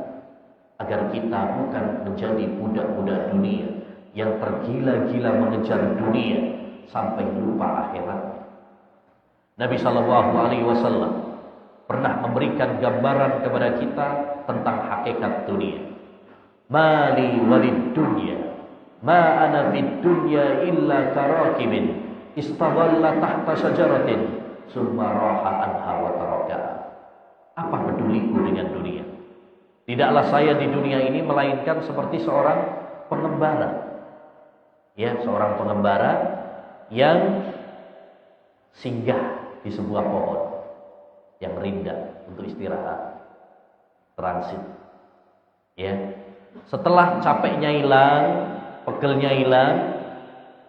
agar kita bukan menjadi budak-budak dunia yang tergila-gila mengejar dunia sampai lupa akhirat. Nabi Shallallahu Alaihi Wasallam pernah memberikan gambaran kepada kita tentang hakikat dunia. Mali walid dunya, ma ana fid dunya illa karakibin istadalla tahta syajaratin summa raha anha wa tarakaha. Apa peduliku dengan dunia? Tidaklah saya di dunia ini melainkan seperti seorang pengembara. Ya, seorang pengembara yang singgah di sebuah pohon yang rindang untuk istirahat, transit. Ya. Setelah capeknya hilang, pegelnya hilang,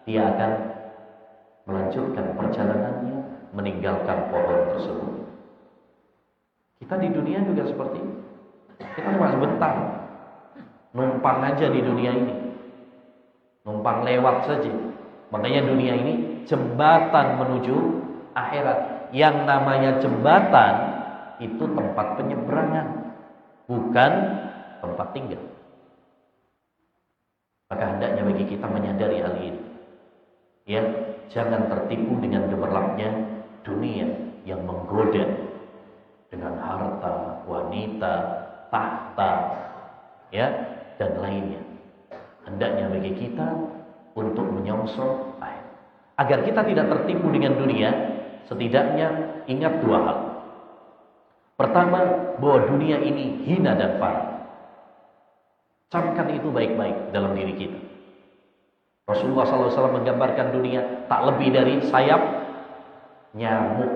dia akan melanjutkan perjalanannya, meninggalkan pohon tersebut. Kita di dunia juga seperti itu. Kita cuma sebentar, numpang aja di dunia ini, numpang lewat saja. Makanya dunia ini jembatan menuju akhirat. Yang namanya jembatan itu tempat penyeberangan, bukan tempat tinggal. Maka hendaknya bagi kita menyadari hal ini. Ya, jangan tertipu dengan gemerlapnya dunia yang menggoda dengan harta, wanita, tahta, ya, dan lainnya. Hendaknya bagi kita untuk menyongsong akhirat. Agar kita tidak tertipu dengan dunia, setidaknya ingat dua hal. Pertama, bahwa dunia ini hina dan fana. Camkan itu baik-baik dalam diri kita. Rasulullah SAW menggambarkan dunia tak lebih dari sayap nyamuk.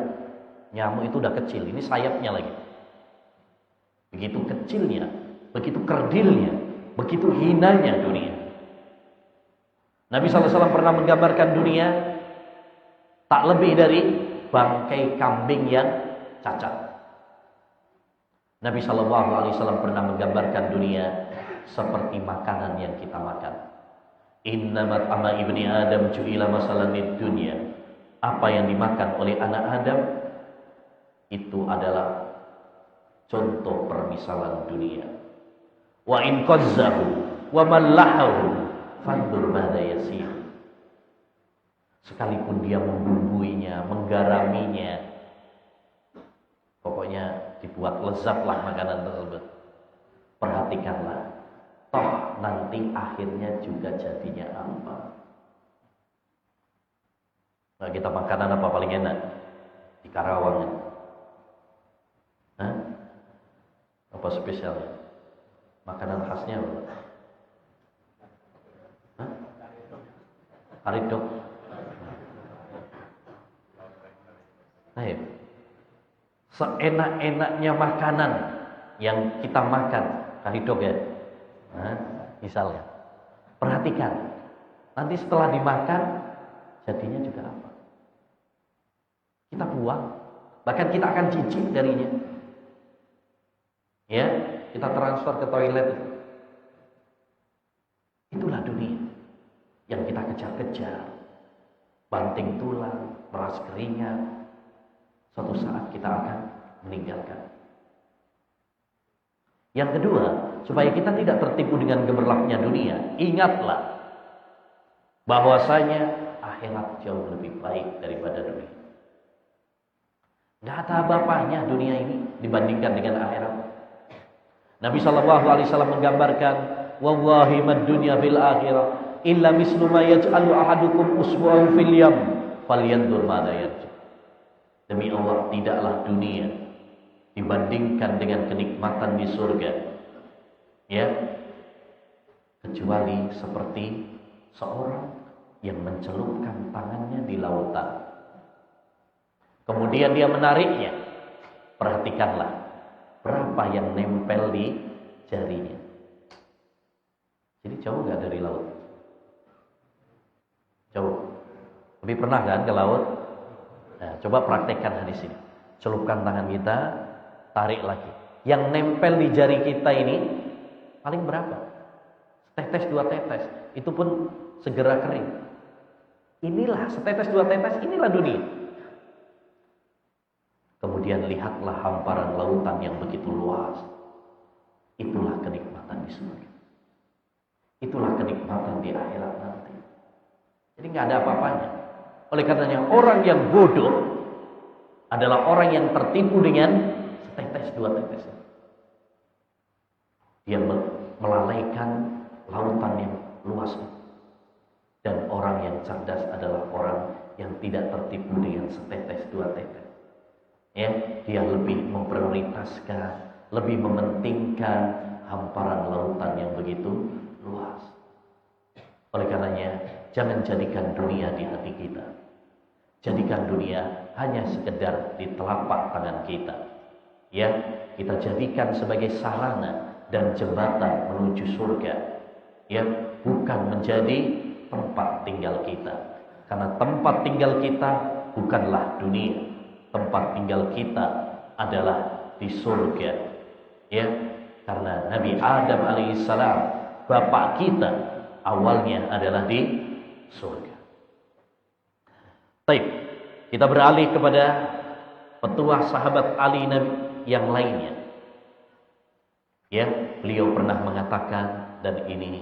Nyamuk itu udah kecil, ini sayapnya lagi. Begitu kecilnya, begitu kerdilnya, begitu hinanya dunia. Nabi SAW pernah menggambarkan dunia tak lebih dari bangkai kambing yang cacat. Nabi SAW pernah menggambarkan dunia seperti makanan yang kita makan. Innamat ama ibni Adam ju'ila masalanid dunya. Apa yang dimakan oleh anak Adam itu adalah contoh permisalan dunia. Wa in qazzahu wa mallahahu fandur madza yasir. Sekalipun dia membumbuinya, menggaraminya, pokoknya dibuat lezatlah makanan tersebut. Perhatikanlah, toh nanti akhirnya juga jadinya apa? Nah, kita makanan apa paling enak? Di Karawang. Hah? Apa spesialnya? Makanan khasnya apa? Hah? Haridok. Nah, seenak-enaknya makanan yang kita makan, haridok ya. Nah, misalnya, perhatikan, nanti setelah dimakan jadinya juga apa? Kita buang, bahkan kita akan jijik darinya. Ya, kita transfer ke toilet. Itulah dunia yang kita kejar-kejar, banting tulang, meras keringat. Suatu saat kita akan meninggalkan. Yang kedua, supaya kita tidak tertipu dengan gemerlapnya dunia, ingatlah bahwasanya akhirat jauh lebih baik daripada dunia. Tidak ada apa-apanya dunia ini dibandingkan dengan akhirat. Nabi SAW menggambarkan, wallahi mad dunya fil akhirah illa mislu ma yaj'alu ahadukum usbu'ahu fil yam falyandur madza yarji. Demi Allah, tidaklah dunia dibandingkan dengan kenikmatan di surga, ya, kecuali seperti seorang yang mencelupkan tangannya di lautan, kemudian dia menariknya. Perhatikanlah berapa yang nempel di jarinya. Jadi jauh nggak dari laut? Jauh. Lebih pernah kan ke laut? Nah, coba praktekkan hadis ini. Celupkan tangan kita, tarik lagi. Yang nempel di jari kita ini paling berapa? Tetes, dua tetes. Itu pun segera kering. Inilah setetes dua tetes, inilah dunia. Kemudian lihatlah hamparan lautan yang begitu luas. Itulah kenikmatan di surga. Itulah kenikmatan di akhirat nanti. Jadi nggak ada apa-apanya. Oleh karenanya orang yang bodoh adalah orang yang tertipu dengan setetes dua tetes. Dia melalaikan lautan yang luas. Dan orang yang cerdas adalah orang yang tidak tertipu dengan setetes dua tetes. Ya, dia lebih memprioritaskan, lebih mementingkan hamparan lautan yang begitu luas. Oleh karenanya, jangan jadikan dunia di hati kita. Jadikan dunia hanya sekedar di telapak tangan kita. Ya, kita jadikan sebagai sarana dan jembatan menuju surga. Ya, bukan menjadi tempat tinggal kita. Karena tempat tinggal kita bukanlah dunia. Tempat tinggal kita adalah di surga. Ya, karena Nabi Adam alaihissalam, bapak kita, awalnya adalah di surga. Baik, kita beralih kepada petuah sahabat Ali Nabi yang lainnya. Ya, beliau pernah mengatakan, dan ini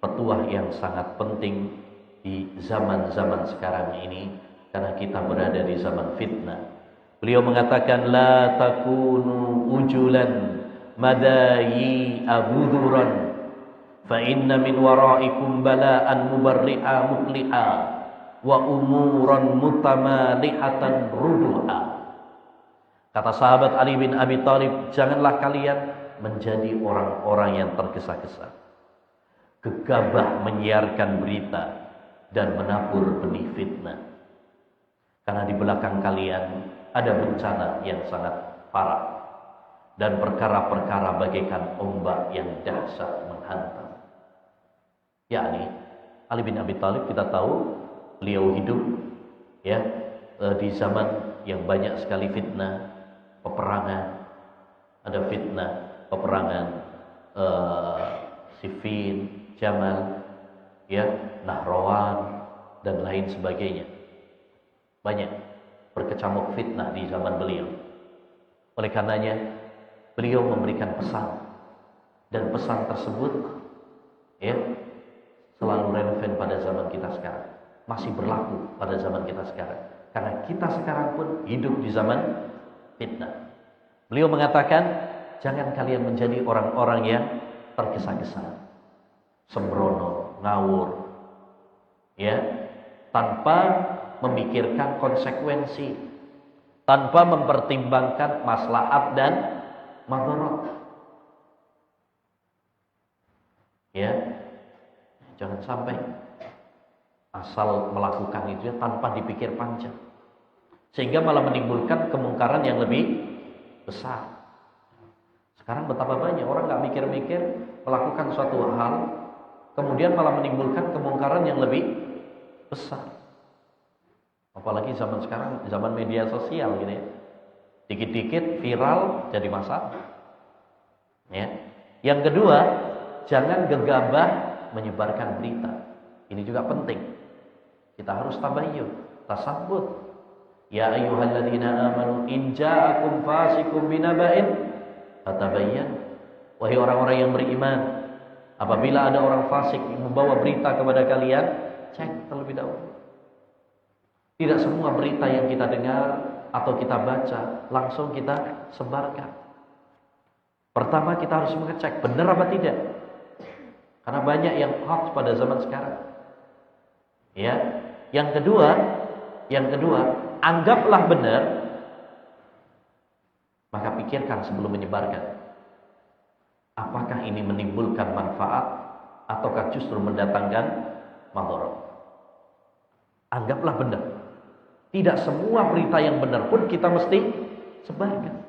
petuah yang sangat penting di zaman-zaman sekarang ini, karena kita berada di zaman fitnah. Beliau mengatakan, la takunu ujulan madayi abuduran fa inna min waraikum bala'an mubarri'a muqli'a wa umuran mutamalihatan rudu'a. Kata sahabat Ali bin Abi Thalib, janganlah kalian menjadi orang-orang yang tergesa-gesa, gegabah menyiarkan berita dan menabur benih fitnah. Karena di belakang kalian ada bencana yang sangat parah dan perkara-perkara bagaikan ombak yang dahsyat menghantam. Yakni Ali bin Abi Thalib, kita tahu beliau hidup ya di zaman yang banyak sekali fitnah, peperangan. Ada fitnah, peperangan Siffin, Jamal, ya, Nahrawan dan lain sebagainya. Banyak berkecamuk fitnah di zaman beliau. Oleh karenanya beliau memberikan pesan, dan pesan tersebut ya selalu relevan pada zaman kita sekarang, masih berlaku pada zaman kita sekarang, karena kita sekarang pun hidup di zaman fitnah. Beliau mengatakan, jangan kalian menjadi orang-orang yang tergesa-gesa, sembrono, ngawur, ya, tanpa memikirkan konsekuensi, tanpa mempertimbangkan maslahat dan madarat. Ya, jangan sampai asal melakukan itu tanpa dipikir panjang, sehingga malah menimbulkan kemungkaran yang lebih besar. Sekarang betapa banyak orang nggak mikir-mikir melakukan suatu hal, kemudian malah menimbulkan kemungkaran yang lebih besar. Apalagi zaman sekarang, zaman media sosial gitu ya. Dikit-dikit viral jadi masalah. Ya. Yang kedua, jangan gegabah menyebarkan berita. Ini juga penting. Kita harus tabayyun, tasabbut. Ya ayyuhalladzina amanu in ja'akum fasiqun binaba'in fatabayyan. Wahai orang-orang yang beriman, apabila ada orang fasik yang membawa berita kepada kalian, cek terlebih dahulu. Tidak semua berita yang kita dengar atau kita baca langsung kita sebarkan. Pertama kita harus mengecek benar apa tidak. Karena banyak yang hoax pada zaman sekarang. Ya. Yang kedua, anggaplah benar, maka pikirkan sebelum menyebarkan. Apakah ini menimbulkan manfaat ataukah justru mendatangkan madarat? Anggaplah benar. Tidak semua berita yang benar pun kita mesti sebarkan.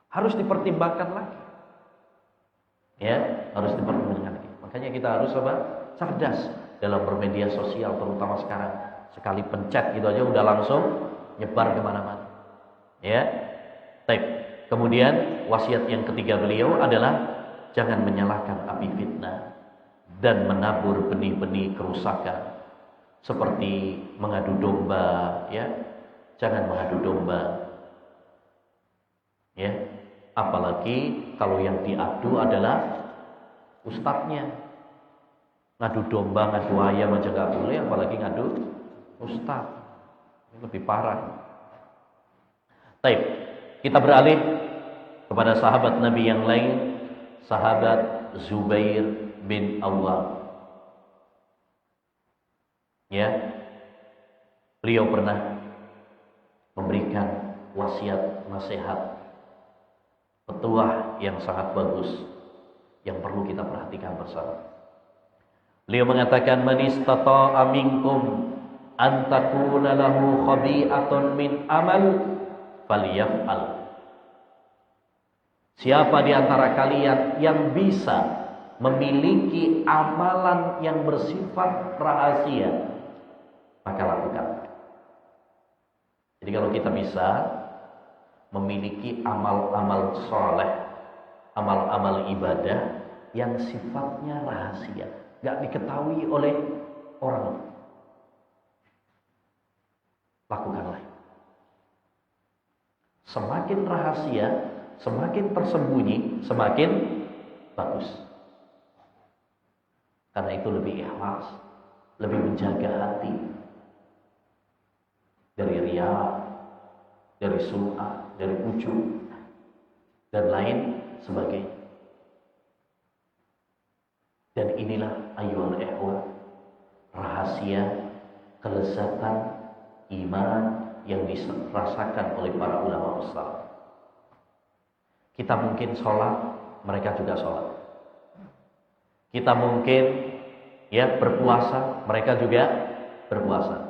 Harus dipertimbangkan lagi. Ya, harus dipertimbangkan lagi. Makanya kita harus cerdas dalam bermedia sosial, terutama sekarang. Sekali pencet gitu aja udah langsung nyebar kemana-mana. Ya, baik. Kemudian wasiat yang ketiga beliau adalah jangan menyalakan api fitnah dan menabur benih-benih kerusakan seperti mengadu domba, ya. Jangan mengadu domba. Ya. Apalagi kalau yang diadu adalah ustadznya. Ngadu domba, ngadu ayam aja nggak boleh, apalagi ngadu ustadz. Ini lebih parah. Baik, kita beralih kepada sahabat Nabi yang lain, sahabat Zubair bin Awwam. Ya, beliau pernah memberikan wasiat, nasihat, petuah yang sangat bagus yang perlu kita perhatikan bersama. Beliau mengatakan, man istata'a minkum an takuna lahu khabi'atun min amal falyaf'al. Siapa di antara kalian yang bisa memiliki amalan yang bersifat rahasia, maka lakukan. Jadi kalau kita bisa memiliki amal-amal soleh, amal-amal ibadah yang sifatnya rahasia, gak diketahui oleh orang, lakukanlah. Semakin rahasia, semakin tersembunyi, semakin bagus. Karena itu lebih ikhlas, lebih menjaga hati dari riya, dari sum'ah, dari ujub, dan lain sebagainya. Dan inilah ayyuhal ikhwah, rahasia kelezatan iman yang dirasakan oleh para ulama salaf. Kita mungkin sholat, mereka juga sholat. Kita mungkin berpuasa, mereka juga berpuasa.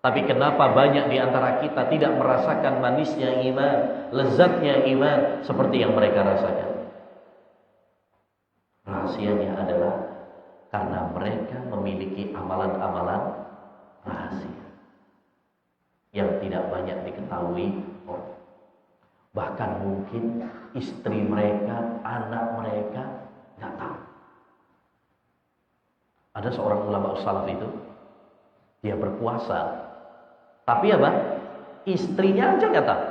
Tapi kenapa banyak di antara kita tidak merasakan manisnya iman, lezatnya iman seperti yang mereka rasakan? Rahasianya adalah karena mereka memiliki amalan-amalan rahasia yang tidak banyak diketahui orang. Bahkan mungkin istri mereka, anak mereka nggak tahu. Ada seorang ulama salaf itu, dia berpuasa, tapi istrinya aja nggak tahu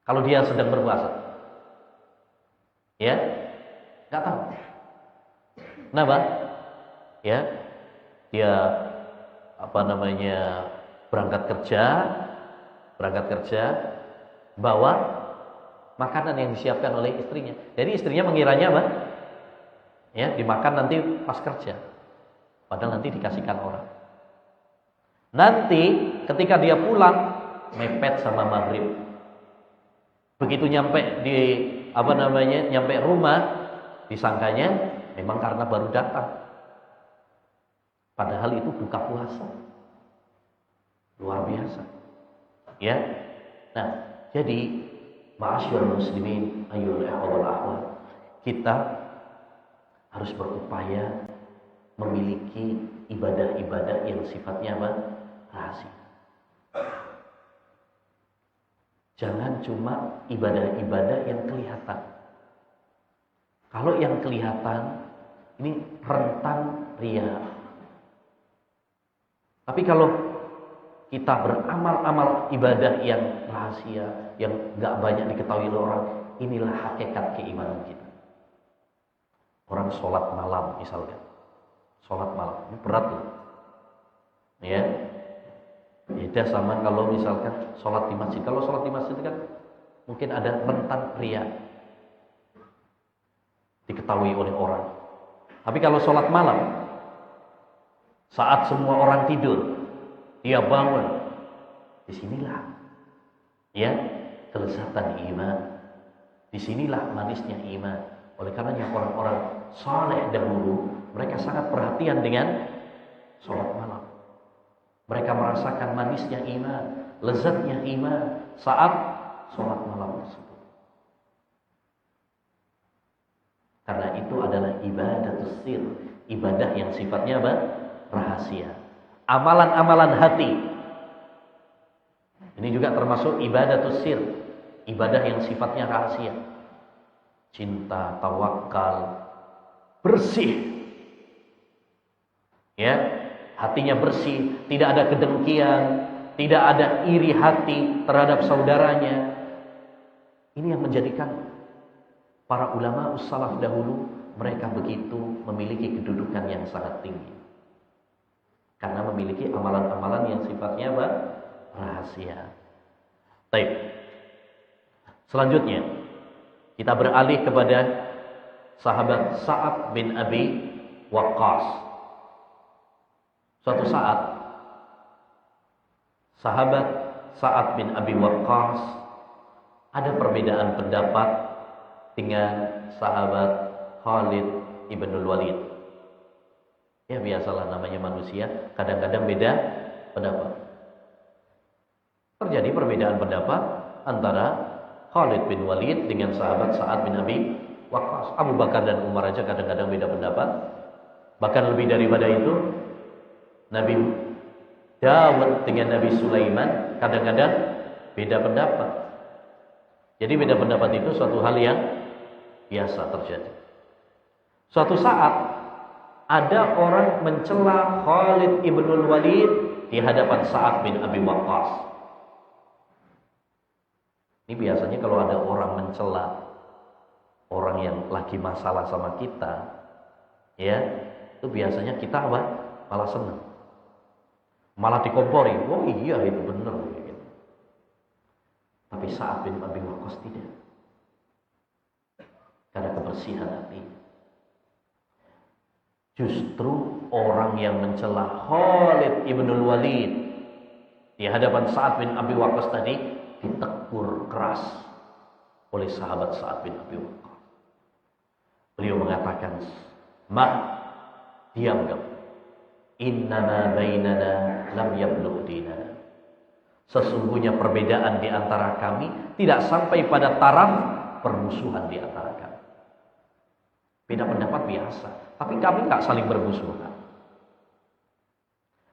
kalau dia sedang berpuasa. Ya, nggak tahu. Kenapa? Ya, dia berangkat kerja, bawa makanan yang disiapkan oleh istrinya. Jadi istrinya mengiranya ya, dimakan nanti pas kerja. Padahal nanti dikasihkan orang. Nanti ketika dia pulang mepet sama maghrib. Begitu nyampe nyampe rumah, disangkanya memang karena baru datang. Padahal itu buka puasa. Luar biasa. Ya. Nah, jadi ma'asyiral muslimin ayyuhal ikhwah wal akhwat, kita harus berupaya memiliki ibadah-ibadah yang sifatnya rahasia. Jangan cuma ibadah-ibadah yang kelihatan. Kalau yang kelihatan ini rentan riya. Tapi kalau kita beramal-amal ibadah yang rahasia, yang gak banyak diketahui oleh orang, inilah hakikat keimanan kita. Orang sholat malam misalkan, sholat malam ini berat loh, ya. Beda sama kalau misalkan sholat di masjid. Kalau sholat di masjid kan mungkin ada rentan riya, diketahui oleh orang. Tapi kalau sholat malam, saat semua orang tidur, dia bangun, disinilah ya kelezatan iman, disinilah manisnya iman. Oleh karenanya orang-orang saleh dahulu, mereka sangat perhatian dengan sholat malam. Mereka merasakan manisnya iman, lezatnya iman saat sholat malam tersebut. Karena itu adalah ibadah sir, ibadah yang sifatnya rahasia. Amalan-amalan hati ini juga termasuk ibadah sir, ibadah yang sifatnya rahasia. Cinta, tawakal, bersih. Ya, hatinya bersih, tidak ada kedengkian, tidak ada iri hati terhadap saudaranya. Ini yang menjadikan para ulama salaf dahulu mereka begitu memiliki kedudukan yang sangat tinggi. Karena memiliki amalan-amalan yang sifatnya apa? Rahasia. Baik. Selanjutnya kita beralih kepada sahabat Sa'ad bin Abi Waqqas. Suatu saat sahabat Sa'ad bin Abi Waqqas ada perbedaan pendapat dengan sahabat Khalid ibnul Walid. Ya biasalah namanya manusia, kadang-kadang beda pendapat. Terjadi perbedaan pendapat antara Khalid bin Walid dengan sahabat Sa'ad bin Abi Waqqas. Abu Bakar dan Umar aja kadang-kadang beda pendapat. Bahkan lebih daripada itu, Nabi Dawud dengan Nabi Sulaiman kadang-kadang beda pendapat. Jadi beda pendapat itu suatu hal yang biasa terjadi. Suatu saat ada orang mencela Khalid ibnul Walid di hadapan Sa'ad bin Abi Waqqas. Ini biasanya kalau ada orang mencela orang yang lagi masalah sama kita, ya, itu biasanya kita apa? Malah senang. Malah dikompori. Oh iya itu benar gitu. Tapi Sa'ad bin Abi Waqqas tidak. Karena kebersihan hati. Justru orang yang mencela Khalid ibnul Walid di hadapan Sa'ad bin Abi Waqqas tadi ditegur keras oleh sahabat Sa'ad bin Abi Waqqas. Beliau mengatakan, diam kamu. Innama bainana lam yablugh dinana. Sesungguhnya perbedaan di antara kami tidak sampai pada taraf permusuhan di antara kami. Beda pendapat biasa, tapi kami nggak saling bermusuhan.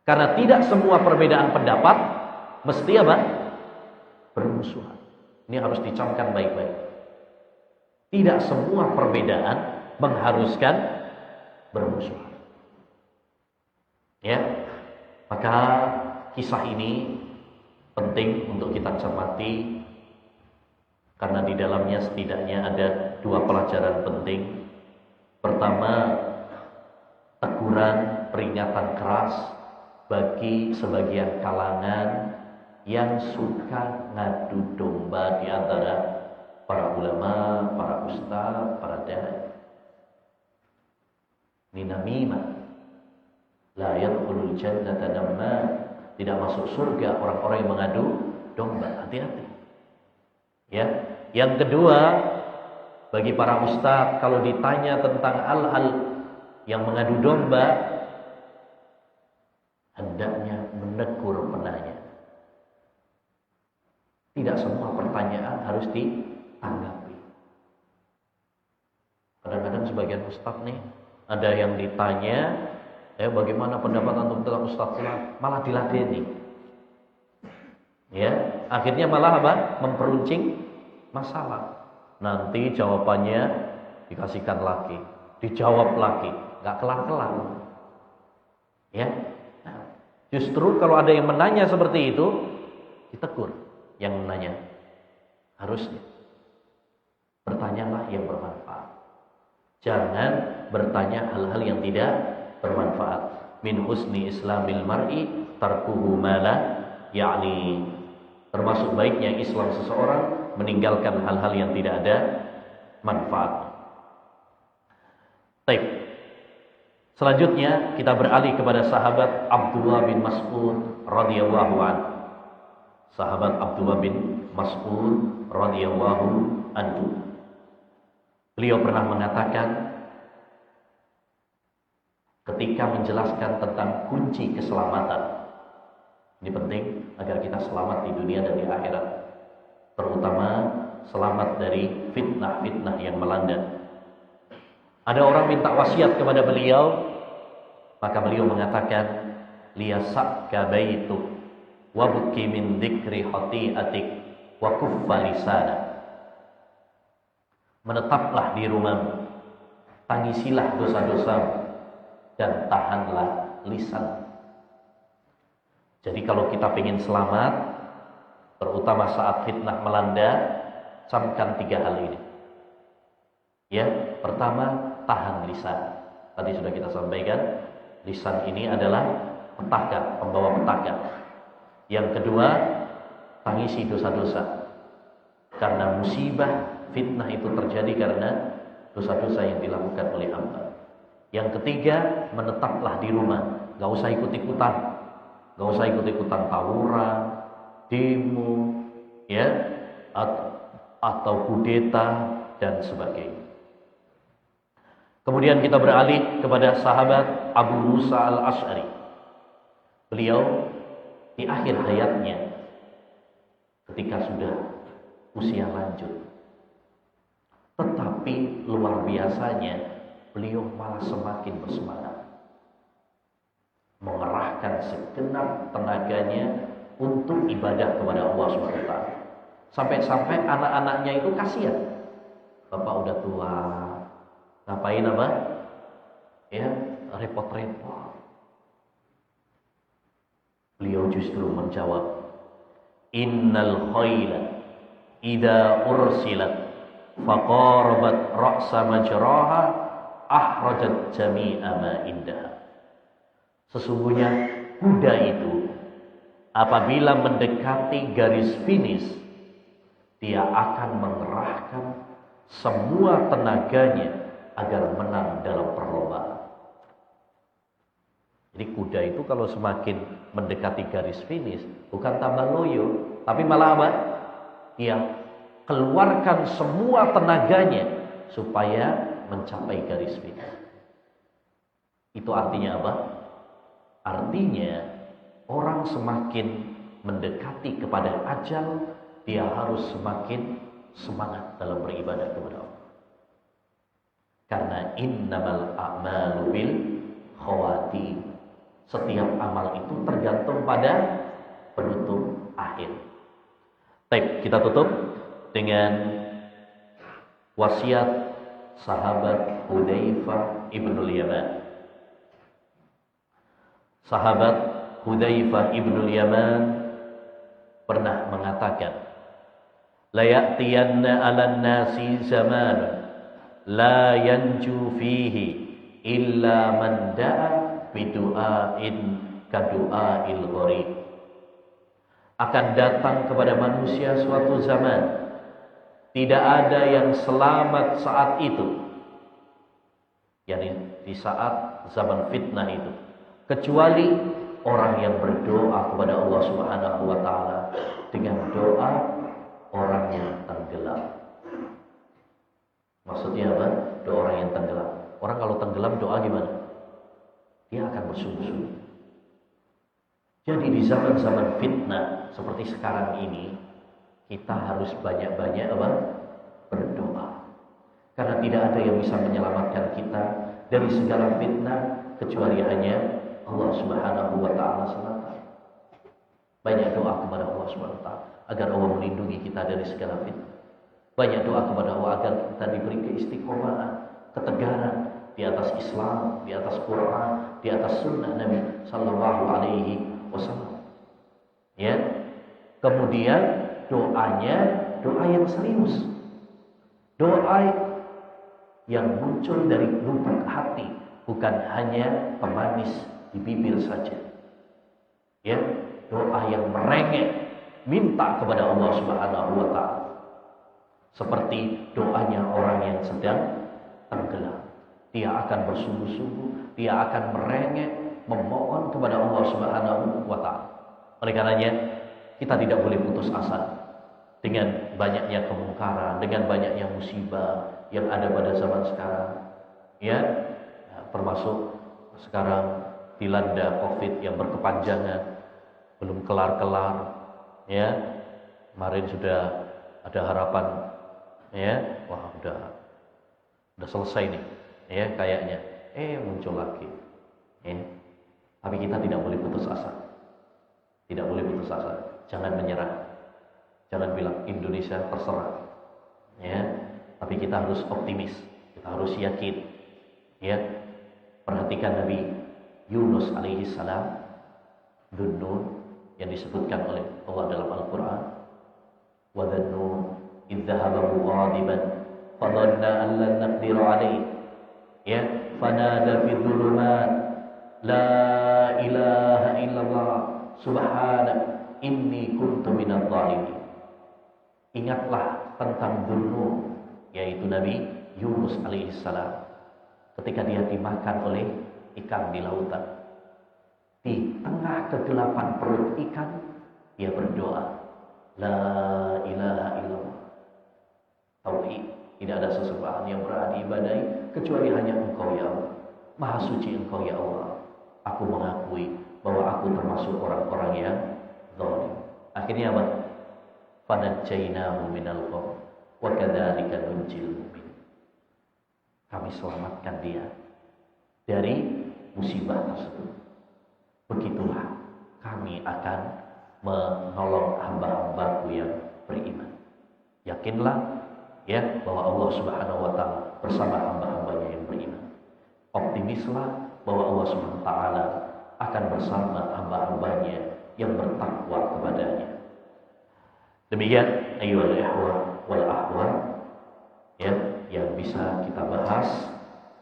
Karena tidak semua perbedaan pendapat mesti apa? Bermusuhan. Ini harus dicamkan baik-baik. Tidak semua perbedaan mengharuskan bermusuhan. Ya, maka kisah ini penting untuk kita cermati karena di dalamnya setidaknya ada dua pelajaran penting. Pertama, teguran peringatan keras bagi sebagian kalangan yang suka ngadu domba di antara para ulama, para ustaz, para dai. Ini namimah. La yadkhulul jannata namma. Tidak masuk surga orang-orang yang mengadu domba. Hati-hati. Ya. Yang kedua, bagi para ustaz kalau ditanya tentang hal-hal yang mengadu domba, hendaknya menegur penanya. Tidak semua pertanyaan harus ditanggapi. Kadang-kadang sebagian ustaz nih, ada yang ditanya, bagaimana pendapat antum tentang Ustaz fulan, malah diladeni. Ya, akhirnya malah apa? Memperuncing masalah. Nanti jawabannya dikasihkan lagi, dijawab lagi, nggak kelar-kelar. Ya, nah, justru kalau ada yang menanya seperti itu, ditegur yang menanya. Harusnya bertanyalah yang bermanfaat. Jangan bertanya hal-hal yang tidak bermanfaat. Min husni islamil mar'i tarkuhu ma la ya'ni. Termasuk baiknya Islam seseorang meninggalkan hal-hal yang tidak ada manfaat. Baik. Selanjutnya kita beralih kepada sahabat Abdullah bin Mas'ud radhiyallahu anhu. Sahabat Abdullah bin Mas'ud radhiyallahu anhu. Beliau pernah mengatakan ketika menjelaskan tentang kunci keselamatan. Ini penting agar kita selamat di dunia dan di akhirat. Terutama selamat dari fitnah-fitnah yang melanda. Ada orang minta wasiat kepada beliau, maka beliau mengatakan, liyasaka baituk wa buki min dzikri khati'atik wa kuffa lisana. Menetaplah di rumahmu tangisilah dosa-dosa dan tahanlah lisan. Jadi kalau kita ingin selamat, terutama saat fitnah melanda, camkan 3 hal ini. Ya, pertama, tahan lisan. Tadi sudah kita sampaikan, lisan ini adalah petaka, pembawa petaka. Yang kedua, tangisi dosa-dosa. Karena musibah, fitnah itu terjadi karena dosa-dosa yang dilakukan oleh hamba. Yang ketiga, menetaplah di rumah. Gak usah ikut-ikutan. Gak usah ikut-ikutan tawuran, demo, ya, atau kudeta dan sebagainya. Kemudian kita beralih kepada sahabat Abu Musa al-Asy'ari. Beliau di akhir hayatnya, ketika sudah usia lanjut, tetapi luar biasanya beliau malah semakin bersemangat, mengerahkan segenap tenaganya untuk ibadah kepada Allah SWT. Sampai-sampai anak-anaknya itu kasihan. Bapak udah tua, ngapain apa? Ya, repot-repot. Beliau justru menjawab, Innal khayla idza ursilat faqarabat ra'sa majraha ahrajat jami'a ma indaha. Sesungguhnya kuda itu apabila mendekati garis finish, dia akan mengerahkan semua tenaganya agar menang dalam perlombaan. Jadi kuda itu kalau semakin mendekati garis finish, bukan tambah loyo, tapi malah apa? Dia keluarkan semua tenaganya supaya mencapai garis finish. Itu artinya apa? Artinya orang semakin mendekati kepada ajal, dia harus semakin semangat dalam beribadah kepada Allah. Karena innamal a'malu bil khawatim. Setiap amal itu tergantung pada penutup akhir. Baik, kita tutup dengan wasiat sahabat Hudzaifah ibnul Yaman. Sahabat Hudzaifah ibnul Yaman pernah mengatakan, la ya'tiyanna 'alan nasi zamanun la yanju fihi illa man da'a bidu'ain kadu'ail gharib. Akan datang kepada manusia suatu zaman, tidak ada yang selamat saat itu, yakni di saat zaman fitnah itu, kecuali orang yang berdoa kepada Allah Subhanahu wa taala dengan doa orang yang tenggelam. Maksudnya apa? Doa orang yang tenggelam. Orang kalau tenggelam doa gimana? Dia akan bersungguh-sungguh. Jadi di zaman-zaman fitnah seperti sekarang ini, kita harus banyak-banyak apa? Berdoa. Karena tidak ada yang bisa menyelamatkan kita dari segala fitnah kecuali hanya Allah Subhanahu wa taala semata. Banyak doa kepada Allah Subhanahu wa taala agar Allah melindungi kita dari segala fitnah. Banyak doa kepada Allah agar kita diberi keistiqomahan, ketegaran di atas Islam, di atas Quran, di atas sunnah Nabi sallallahu alaihi wasallam. Ya. Kemudian doanya doa yang serius. Doa yang muncul dari lubuk hati, bukan hanya pemanis di bibir saja. Ya, doa yang merengek, minta kepada Allah Subhanahu wa taala. Seperti doanya orang yang sedang tenggelam. Dia akan bersungguh-sungguh, dia akan merengek, memohon kepada Allah Subhanahu wa taala. Oleh karenanya, kita tidak boleh putus asa dengan banyaknya kemungkaran, dengan banyaknya musibah yang ada pada zaman sekarang. Ya, termasuk sekarang dilanda Covid yang berkepanjangan, belum kelar-kelar. Ya, kemarin sudah ada harapan. Ya, wah udah selesai nih. Ya, kayaknya. Muncul lagi. Tapi kita tidak boleh putus asa. Tidak boleh putus asa. Jangan menyerah. Jangan bilang Indonesia terserah. Ya, tapi kita harus optimis. Kita harus yakin Ya, perhatikan Nabi Yunus alaihi salam, Dunnun, yang disebutkan oleh Allah dalam Al-Quran. Wa dhannun idh dhahaba mughadiban fadhanna an lan naqdiru alaihi, ya, fanada fi dhulumat la ilaha illallah subhanak inni kuntu minadh dhalimin. Ingatlah tentang Dunnun, yaitu Nabi Yunus alaihi salam, ketika dia dimakan oleh ikan di lautan. Di tengah kegelapan perut ikan, dia berdoa, la ilaha illallah. Tauhid, tidak ada sesembahan yang berhak diibadahi kecuali hanya Engkau ya Allah. Maha suci Engkau ya Allah. Aku mengakui bahwa aku termasuk orang-orang yang zalim. Akhirnya apa? Fanajjainahu minal gham wa kadzalika nunjil mu'minin. Kami selamatkan dia dari musibah tersebut. Begitulah kami akan menolong hamba-hambaku yang beriman. Yakinlah ya bahwa Allah Subhanahu wa taala bersama hamba-hambanya yang beriman. Optimislah bahwa Allah Subhanahu wa taala akan bersama hamba-hambanya yang bertakwa kepadanya. Demikian ayyuhal ikhwah wal akhwat, ya, yang bisa kita bahas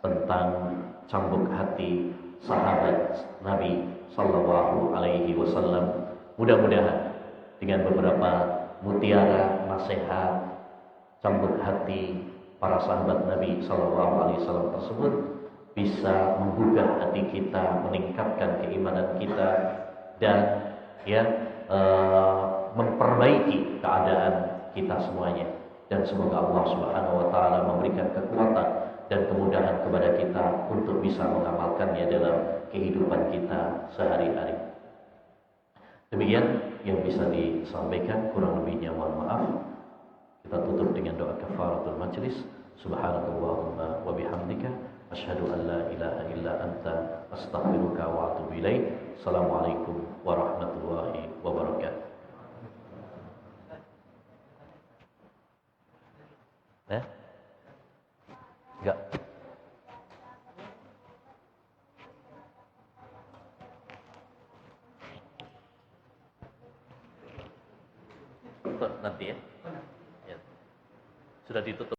tentang cambuk hati sahabat Nabi sallallahu alaihi wasallam. Mudah-mudahan dengan beberapa mutiara nasihat cambuk hati para sahabat Nabi sallallahu alaihi wasallam tersebut bisa menggugah hati kita, meningkatkan keimanan kita, dan ya memperbaiki keadaan kita semuanya. Dan semoga Allah Subhanahu wa taala memberikan kekuatan dan kemudahan kepada kita untuk bisa mengamalkannya dalam kehidupan kita sehari-hari. Demikian yang bisa disampaikan, kurang lebihnya mohon maaf. Kita tutup dengan doa kafaratul majlis. Subhanakallahumma wa bihamdika asyhadu an la ilaha illa anta astaghfiruka wa atubu ilaik. Assalamualaikum warahmatullahi wabarakatuh. Enggak. Nanti ya. Sudah ditutup.